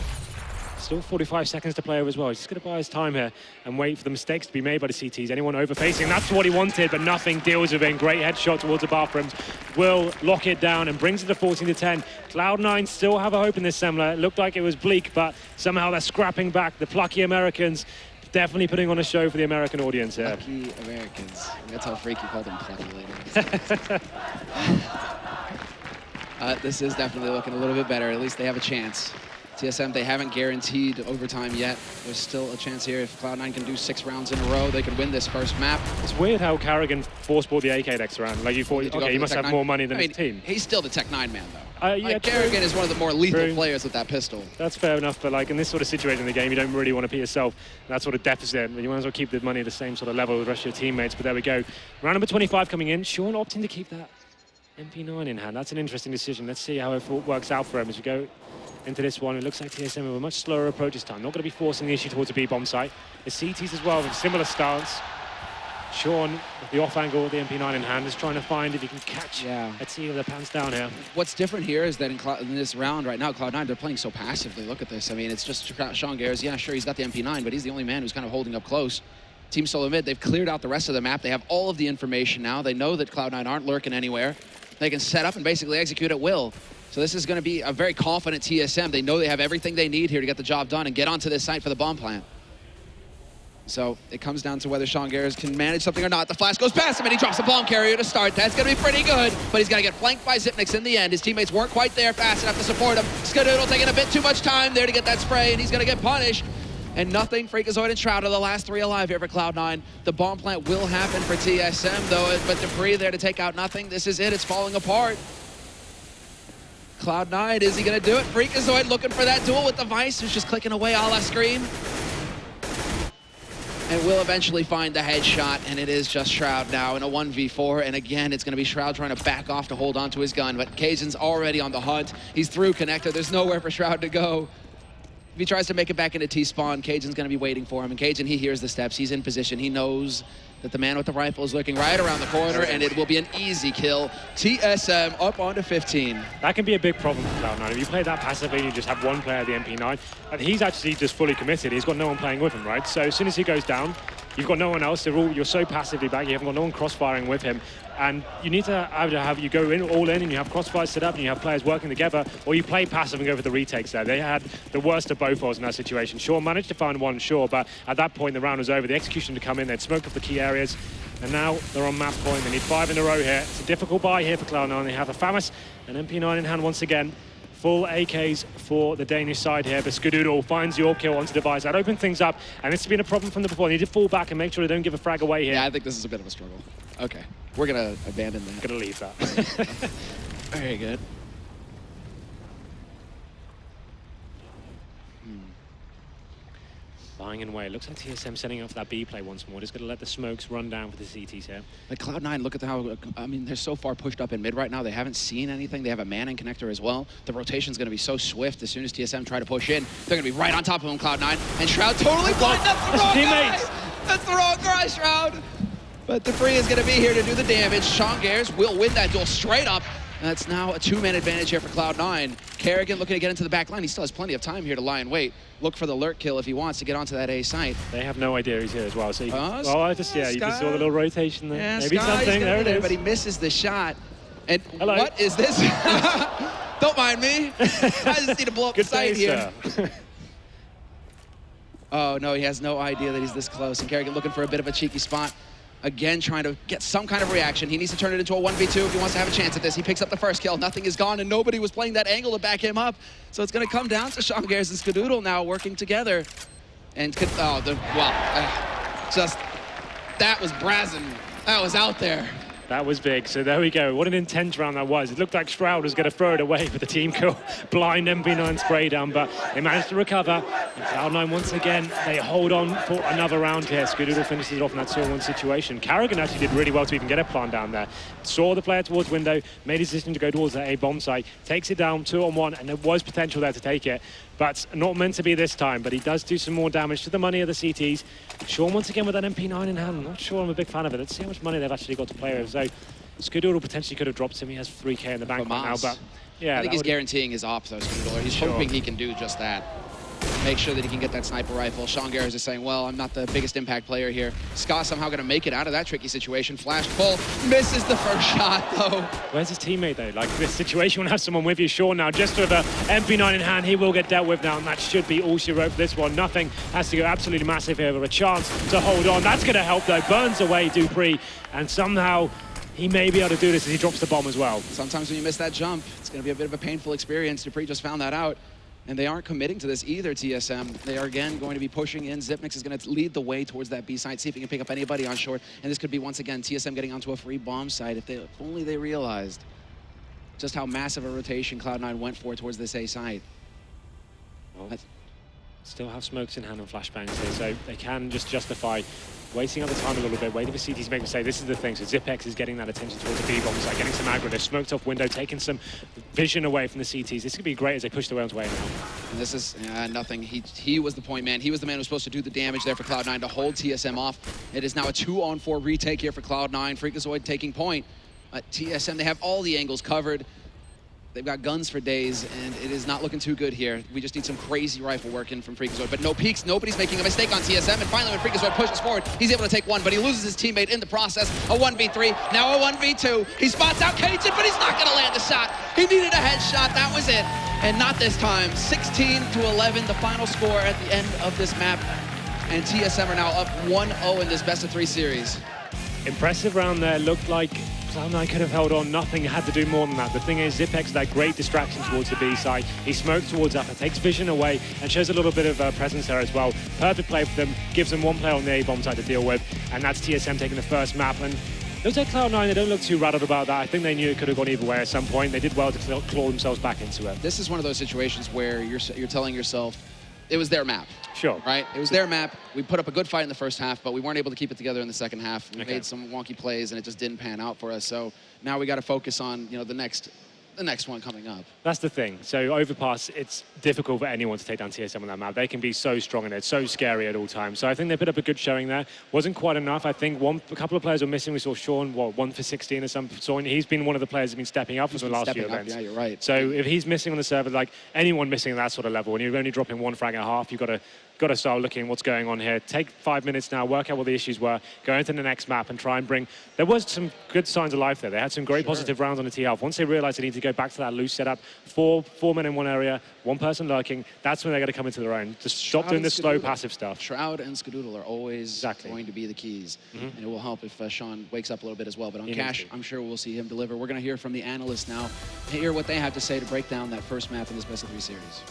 Still 45 seconds to play over as well. He's just going to buy his time here and wait for the mistakes to be made by the CTs. Anyone overpacing, that's what he wanted, but Nothing deals with it. Great headshot towards the bathrooms. Will lock it down and brings it to 14-10. Cloud9 still have a hope in this Semler. It looked like it was bleak, but somehow they're scrapping back. The plucky Americans definitely putting on a show for the American audience here. Plucky Americans. That's how Freaky called them plucky later. This is definitely looking a little bit better. At least they have a chance. TSM, they haven't guaranteed overtime yet. There's still a chance here. If Cloud9 can do 6 rounds in a row, they could win this first map. It's weird how karrigan force-bought the AK next round. Like, you thought, okay, he must have more money than his team. He's still the Tech 9 man, though. Yeah, karrigan is one of the more lethal players with that pistol. That's fair enough, but like in this sort of situation in the game, you don't really want to put yourself in that sort of deficit. You might as well keep the money at the same sort of level with the rest of your teammates. But there we go. Round number 25 coming in. Sean opting to keep that MP9 in hand. That's an interesting decision. Let's see how it works out for him as we go into this one. It looks like TSM have a much slower approach this time. Not going to be forcing the issue towards a B-bomb site. The CTs as well with a similar stance. Sean, with the off angle with the MP9 in hand, is trying to find if he can catch a team with their pants down here. What's different here is that in this round right now, Cloud9, they're playing so passively. Look at this. I mean, it's just Sean Gares. Yeah, sure, he's got the MP9, but he's the only man who's kind of holding up close. Team Solo Mid, they've cleared out the rest of the map. They have all of the information now. They know that Cloud9 aren't lurking anywhere. They can set up and basically execute at will. So this is going to be a very confident TSM. They know they have everything they need here to get the job done and get onto this site for the bomb plant. So it comes down to whether Sean Gares can manage something or not. The flash goes past him and he drops a bomb carrier to start. That's going to be pretty good, but he's going to get flanked by Zipnix in the end. His teammates weren't quite there fast enough to support him. Skadoodle taking a bit too much time there to get that spray, and he's going to get punished. And Nothing, Freakazoid, and Shroud are the last 3 alive here for Cloud9. The bomb plant will happen for TSM, though, but Debris there to take out Nothing. This is it. It's falling apart. Cloud9, is he going to do it? Freakazoid looking for that duel with the Vice, who's just clicking away a la Scream. And will eventually find the headshot, and it is just Shroud now in a 1v4. And again, it's going to be Shroud trying to back off to hold on to his gun, but Cajun's already on the hunt. He's through connector. There's nowhere for Shroud to go. If he tries to make it back into T-spawn, Cajun's going to be waiting for him. And Cajun, he hears the steps. He's in position. He knows that the man with the rifle is looking right around the corner, and it will be an easy kill. TSM up onto 15. That can be a big problem for Cloud9. If you play that passively and you just have one player at the MP9, and he's actually just fully committed. He's got no one playing with him, right? So as soon as he goes down, you've got no one else. You're so passively back. You haven't got no one crossfiring with him. And you need to either have you go in all in and you have crossfires set up and you have players working together, or you play passive and go for the retakes there. They had the worst of both worlds in that situation. Shaw managed to find one, sure, but at that point the round was over. The execution to come in, they'd smoked up the key areas, and now they're on map point. They need 5 in a row here. It's a difficult buy here for Cloud9. They have a Famas and MP9 in hand once again. Full AKs for the Danish side here, but Skadoodle finds your kill onto Device. That opened things up, and this has been a problem from the before. They need to fall back and make sure they don't give a frag away here. Yeah, I think this is a bit of a struggle. Okay, we're gonna abandon that. Gonna leave that. Very good. Lying in way. Looks like TSM setting up for that B play once more. Just going to let the smokes run down for the CTs here. Like Cloud9, look at how, I mean, they're so far pushed up in mid right now. They haven't seen anything. They have a man in connector as well. The rotation's going to be so swift. As soon as TSM try to push in, they're going to be right on top of him, Cloud9. And Shroud totally blind. That's the wrong guy. That's the wrong guy, Shroud. But Debris is going to be here to do the damage. Sean Gares will win that duel straight up. That's now a 2-man advantage here for Cloud9. Karrigan looking to get into the back line. He still has plenty of time here to lie in wait. Look for the lurk kill if he wants to get onto that A site. They have no idea he's here as well. So you, I just you just saw the little rotation there. Yeah, Maybe Sky's something. There it is. But he misses the shot. And Hello. what is this? Don't mind me. I just need to blow up the site here. Oh, no, he has no idea that he's this close. And Karrigan looking for a bit of a cheeky spot. Again, trying to get some kind of reaction. He needs to turn it into a 1v2 if he wants to have a chance at this. He picks up the first kill. Nothing is gone, and nobody was playing that angle to back him up. So it's going to come down to Sean Gares and Skadoodle now working together. And, that was brazen. That was out there. That was big. So there we go. What an intense round that was. It looked like Shroud was going to throw it away for the team kill. Blind MP9 spray down, but they managed to recover. And Cloud9 once again, they hold on for another round here. Skadoodle finishes it off in that 2-1 situation. Karrigan actually did really well to even get a plant down there. Saw the player towards window, made his decision to go towards that A bomb site, takes it down 2-on-1, and there was potential there to take it. But not meant to be this time, but he does do some more damage to the money of the CTs. Sean once again with that MP9 in hand. Not sure I'm a big fan of it. Let's see how much money they've actually got to play with. So Skadoodle potentially could have dropped him. He has 3K in the bank right now, but yeah. I think he's guaranteeing his op though, Skadoodle. He's hoping he can do just that. Make sure that he can get that sniper rifle. Sean Gares is saying, well, I'm not the biggest impact player here. Ska somehow going to make it out of that tricky situation. Flash pull, misses the first shot though. Where's his teammate though? Like this situation will have someone with you. Sean now just with a MP9 in hand, he will get dealt with now, and that should be all she wrote for this one. Nothing has to go absolutely massive here with a chance to hold on. That's going to help though. Burns away Dupree, and somehow he may be able to do this as he drops the bomb as well. Sometimes when you miss that jump, it's going to be a bit of a painful experience. Dupree just found that out. And they aren't committing to this either, TSM. They are, again, going to be pushing in. Xyp9x is going to lead the way towards that B site, see if he can pick up anybody on short. And this could be, once again, TSM getting onto a free bomb site. If only they realized just how massive a rotation Cloud9 went for towards this A site. Well, still have smokes in hand and flashbangs here, so they can just justify wasting up the time a little bit, waiting for CTs to make a mistake. This is the thing, so Xyp9x is getting that attention towards the B-bomb side, getting some aggro. They're smoked off window, taking some vision away from the CTs. This could be great as they push the rounds away now. And this is nothing. He was the point man. He was the man who was supposed to do the damage there for Cloud9 to hold TSM off. It is now a 2-on-4 retake here for Cloud9. Freakazoid taking point. TSM, they have all the angles covered. They've got guns for days, and it is not looking too good here. We just need some crazy rifle work in from Freakazoid, but no peeks. Nobody's making a mistake on TSM, and finally when Freakazoid pushes forward, he's able to take one, but he loses his teammate in the process. A 1v3, now a 1v2. He spots out Cajun, but he's not going to land the shot. He needed a headshot. That was it, and not this time. 16-11, the final score at the end of this map, and TSM are now up 1-0 in this best-of-3 series. Impressive round there. Looked like Cloud9 could have held on. Nothing had to do more than that. The thing is, Xyp9x, that great distraction towards the B side. He smokes towards Upper, takes vision away, and shows a little bit of presence there as well. Perfect play for them, gives them one player on the A-bomb side to deal with, and that's TSM taking the first map. And those at Cloud9, they don't look too rattled about that. I think they knew it could have gone either way at some point. They did well to claw themselves back into it. This is one of those situations where you're telling yourself, it was their map. Sure. Right? It was their map. We put up a good fight in the first half, but we weren't able to keep it together in the second half. We made some wonky plays, and it just didn't pan out for us. So now we got to focus on, the next one coming up. That's the thing. So Overpass, it's difficult for anyone to take down TSM on that map. They can be so strong and it's so scary at all times. So I think they put up a good showing there. Wasn't quite enough. I think a couple of players were missing. We saw Sean, 1 for 16 or something. He's been one of the players who's been stepping up for the last few events. Yeah, you're right. So if he's missing on the server, like anyone missing at that sort of level, and you're only dropping 1 frag and a half, you've got to got to start looking what's going on here. Take 5 minutes now, work out what the issues were, go into the next map and try and bring... There was some good signs of life there. They had some great positive rounds on the T-Half. Once they realized they need to go back to that loose setup, four men in one area, one person lurking, that's when they're going to come into their own. Just stop doing this slow, passive stuff. Shroud and Skadoodle are always going to be the keys. And it will help if Sean wakes up a little bit as well. But on Cash, I'm sure we'll see him deliver. We're going to hear from the analysts now, hear what they have to say to break down that first map in this best-of-3 series.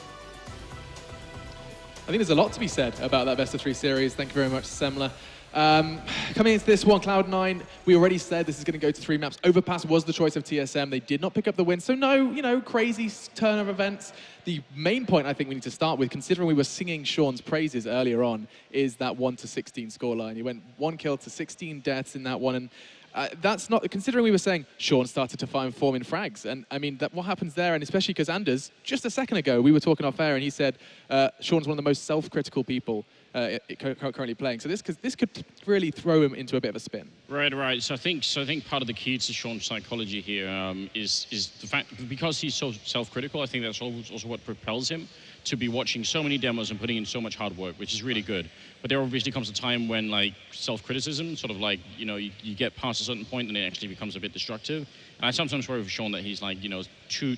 I think there's a lot to be said about that best-of-3 series. Thank you very much, Semler. Coming into this one, Cloud9, we already said this is going to go to 3 maps. Overpass was the choice of TSM. They did not pick up the win, so no, crazy turn of events. The main point I think we need to start with, considering we were singing Sean's praises earlier on, is that 1-16 scoreline. He went 1 kill to 16 deaths in that one, and that's not, considering we were saying Sean started to find form in frags, and I mean, what happens there, and especially because Anders, just a second ago, we were talking off air, and he said Sean's one of the most self-critical people currently playing. So this could really throw him into a bit of a spin. Right. So I think part of the key to Sean's psychology here is the fact, because he's so self-critical, I think that's also what propels him to be watching so many demos and putting in so much hard work, which is really good. But there obviously comes a time when, like, self-criticism, sort of like, you get past a certain point and it actually becomes a bit destructive. And I sometimes worry with Sean that he's like, too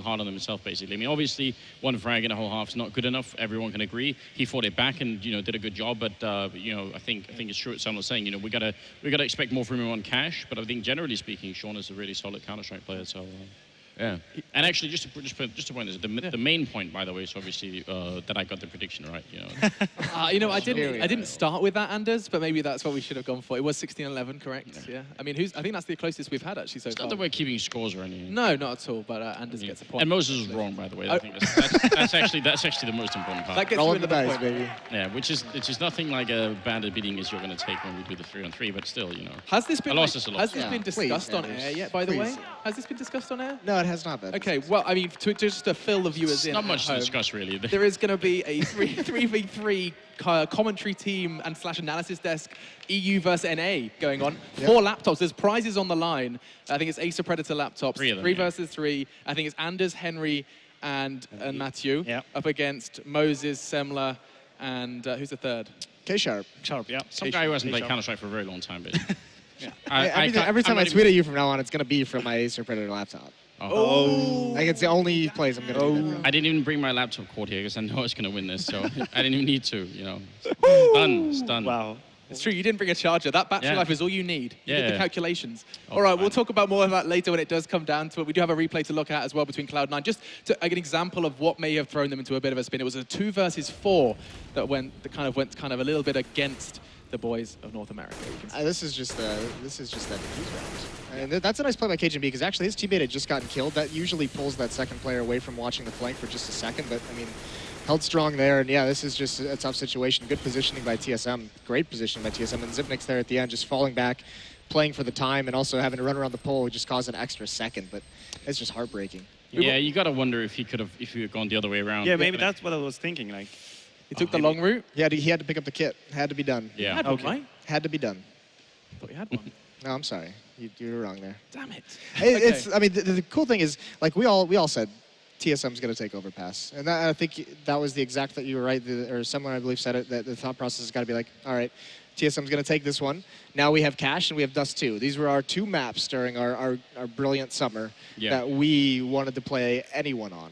hard on himself, basically. I mean, obviously, 1 frag in a whole half is not good enough. Everyone can agree. He fought it back and, did a good job. But, I think it's true what Sam was saying. We gotta expect more from him on Cash. But I think generally speaking, Sean is a really solid Counterstrike player. So. Yeah, and actually, just to point this, the main point, by the way, is obviously that I got the prediction right. I didn't start with that, Anders, but maybe that's what we should have gone for. It was 16-11, correct? Yeah. I mean, I think that's the closest we've had actually so far. Not that we're keeping scores or anything. No, not at all. But Anders gets a point. And Moses was wrong, by the way. I think that's actually the most important part. That gets rolling the dice, baby. Yeah, which is nothing like a bad bidding as you're going to take when we do the 3-on-3, but still, Has this been? Has this been discussed on air yet? By the way, has this been discussed on air? No, it has not been. Okay, well, I mean, just to fill the viewers in. Not much to discuss, really. There is going to be a 3v3 commentary team and / analysis desk, EU versus NA going on. 4 laptops. There's prizes on the line. I think it's Acer Predator laptops. 3 of them, 3 versus 3. I think it's Anders, Henry, and Matthew up against Moses, Semler, and who's the third? K-Sharp. Yeah. Some guy who hasn't played Counter-Strike for a very long time, but... Every time I tweet at you from now on, it's going to be from my Acer Predator laptop. Like, it's the only place I'm going to do. I didn't even bring my laptop cord here because I know I was going to win this, so I didn't even need to, Stunned. Wow. It's true, you didn't bring a charger. That battery life is all you need. You did the calculations. Oh, all right, we'll talk about more of that later when it does come down to it. We do have a replay to look at as well between Cloud9. Just to an example of what may have thrown them into a bit of a spin. It was a 2 versus 4 that went a little bit against the boys of North America. This is just that defuse round. And that's a nice play by KGB because actually his teammate had just gotten killed. That usually pulls that second player away from watching the flank for just a second. But I mean, held strong there. And yeah, this is just a tough situation. Good positioning by TSM. Great positioning by TSM. And Zipnik's there at the end, just falling back, playing for the time, and also having to run around the pole just caused an extra second. But it's just heartbreaking. Yeah, you got to wonder if he had gone the other way around. Yeah, maybe that's what I was thinking. Like, he took the long route. He had to pick up the kit. Had to be done. Yeah. Had one, right? Had to be done. I thought you had one. No, I'm sorry. You were wrong there. Damn it. It's. I mean, the cool thing is, like we all said, TSM's going to take Overpass, and I think that was the exact that you were right, or someone I believe said it. That the thought process has got to be like, all right, TSM's going to take this one. Now we have Cash and we have Dust 2. These were our 2 maps during our brilliant summer that we wanted to play anyone on.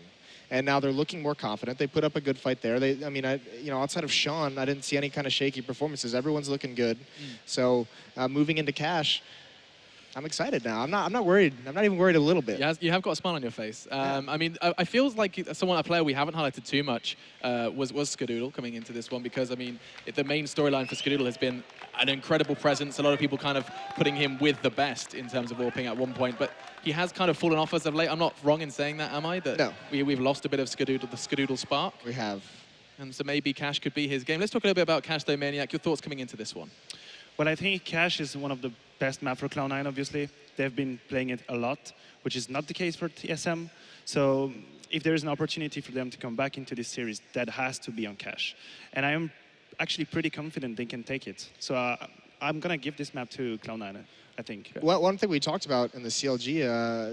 And now they're looking more confident. They put up a good fight there. Outside of Sean, I didn't see any kind of shaky performances. Everyone's looking good. So moving into Cash, I'm excited now. I'm not worried. I'm not even worried a little bit. Yeah, you have got a smile on your face. I mean, I feel like a player we haven't highlighted too much was Skadoodle coming into this one because, I mean, the main storyline for Skadoodle has been an incredible presence. A lot of people kind of putting him with the best in terms of warping at one point, but he has kind of fallen off as of late. I'm not wrong in saying that, am I? That no. We've lost a bit of Skadoodle, the Skadoodle spark. We have. And so maybe Cash could be his game. Let's talk a little bit about Cash, though, Maniac. Your thoughts coming into this one? Well, I think Cash is one of the best map for Cloud9, obviously. They've been playing it a lot, which is not the case for TSM. So if there is an opportunity for them to come back into this series, that has to be on Cash. And I am actually pretty confident they can take it. So I'm going to give this map to Cloud9. I think. Well, one thing we talked about in the CLG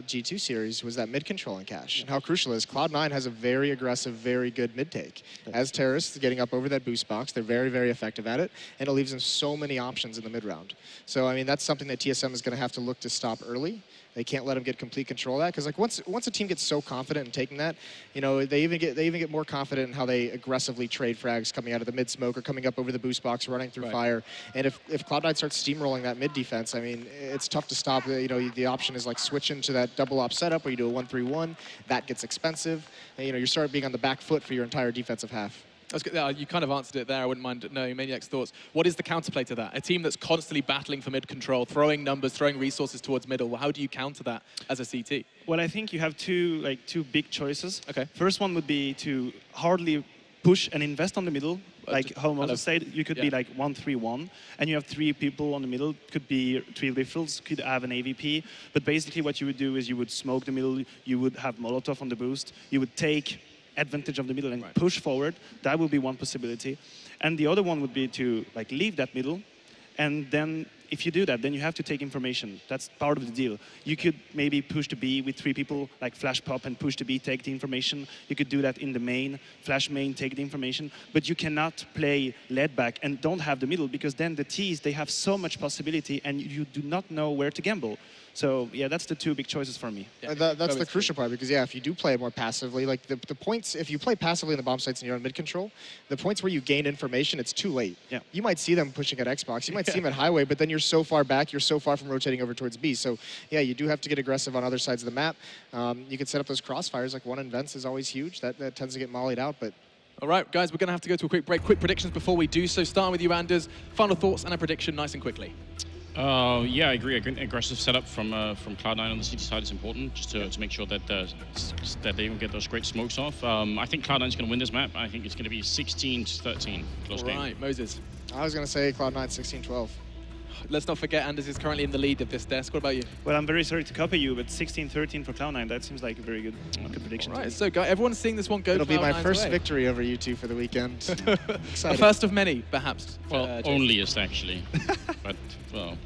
G2 series was that mid control in cash and how crucial it is. Cloud9 has a very aggressive, very good mid take. As terrorists getting up over that boost box, they're very, very effective at it, and it leaves them so many options in the mid round. So, I mean, that's something that TSM is going to have to look to stop early. They can't let them get complete control of that, because like once a team gets so confident in taking that, you know, they even get more confident in how they aggressively trade frags coming out of the mid smoke or coming up over the boost box, running through fire. And if Cloud9 starts steamrolling that mid defense, I mean, it's tough to stop. You know, the option is like switch into that double op setup where you do a 1-3-1. That gets expensive. And, you know, you start being on the back foot for your entire defensive half. You kind of answered it there. I wouldn't mind knowing Maniac's thoughts. What is the counterplay to that? A team that's constantly battling for mid control, throwing numbers, throwing resources towards middle. How do you counter that as a CT? Well, I think you have two big choices. Okay. First one would be to hardly push and invest on the middle. Like how Moses said, you could be like 1-3-1, and you have 3 people on the middle. Could be 3 riffles, could have an AVP. But basically what you would do is you would smoke the middle, you would have Molotov on the boost, you would take advantage of the middle and push forward. That would be one possibility. And the other one would be to like leave that middle, and then if you do that, then you have to take information. That's part of the deal. You could maybe push the B with 3 people, like flash pop and push the B, take the information. You could do that in the main, flash main, take the information. But you cannot play lead back and don't have the middle, because then the Ts, they have so much possibility and you do not know where to gamble. So yeah, that's the 2 big choices for me. Yeah. That's the crucial part, because yeah, if you do play more passively, like the points, if you play passively in the bomb sites and you're on mid control, the points where you gain information, it's too late. Yeah. You might see them pushing at Xbox, you might see them at highway, but then you're so far back, you're so far from rotating over towards B. So yeah, you do have to get aggressive on other sides of the map. You can set up those crossfires, like one in vents is always huge. That tends to get mollied out, but all right, guys, we're going to have to go to a quick break. Quick predictions before we do so. Starting with you, Anders. Final thoughts and a prediction, nice and quickly. Yeah, I agree. Aggressive setup from Cloud9 on the CT side is important, just to make sure that that they don't get those great smokes off. I think Cloud9 is going to win this map. I think it's going to be 16-13, close game. All right, Moses. I was going to say Cloud9 16-12. Let's not forget Anders is currently in the lead of this desk. What about you? Well, I'm very sorry to copy you, but 16-13 for Cloud9, that seems like a very good prediction. All right, so guys, everyone's seeing this one go. It'll be my first away. victory over you 2 for the weekend. A first of many, perhaps. Well, onlyest actually, but well.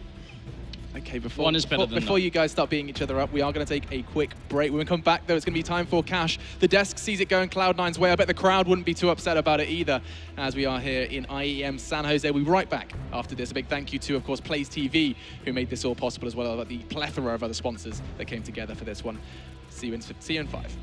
Okay, before you guys start beating each other up, we are going to take a quick break. When we come back, though, it's going to be time for Cash. The desk sees it going Cloud9's way. I bet the crowd wouldn't be too upset about it either, as we are here in IEM San Jose. We'll be right back after this. A big thank you to, of course, Plays TV, who made this all possible, as well as the plethora of other sponsors that came together for this one. See you in 5.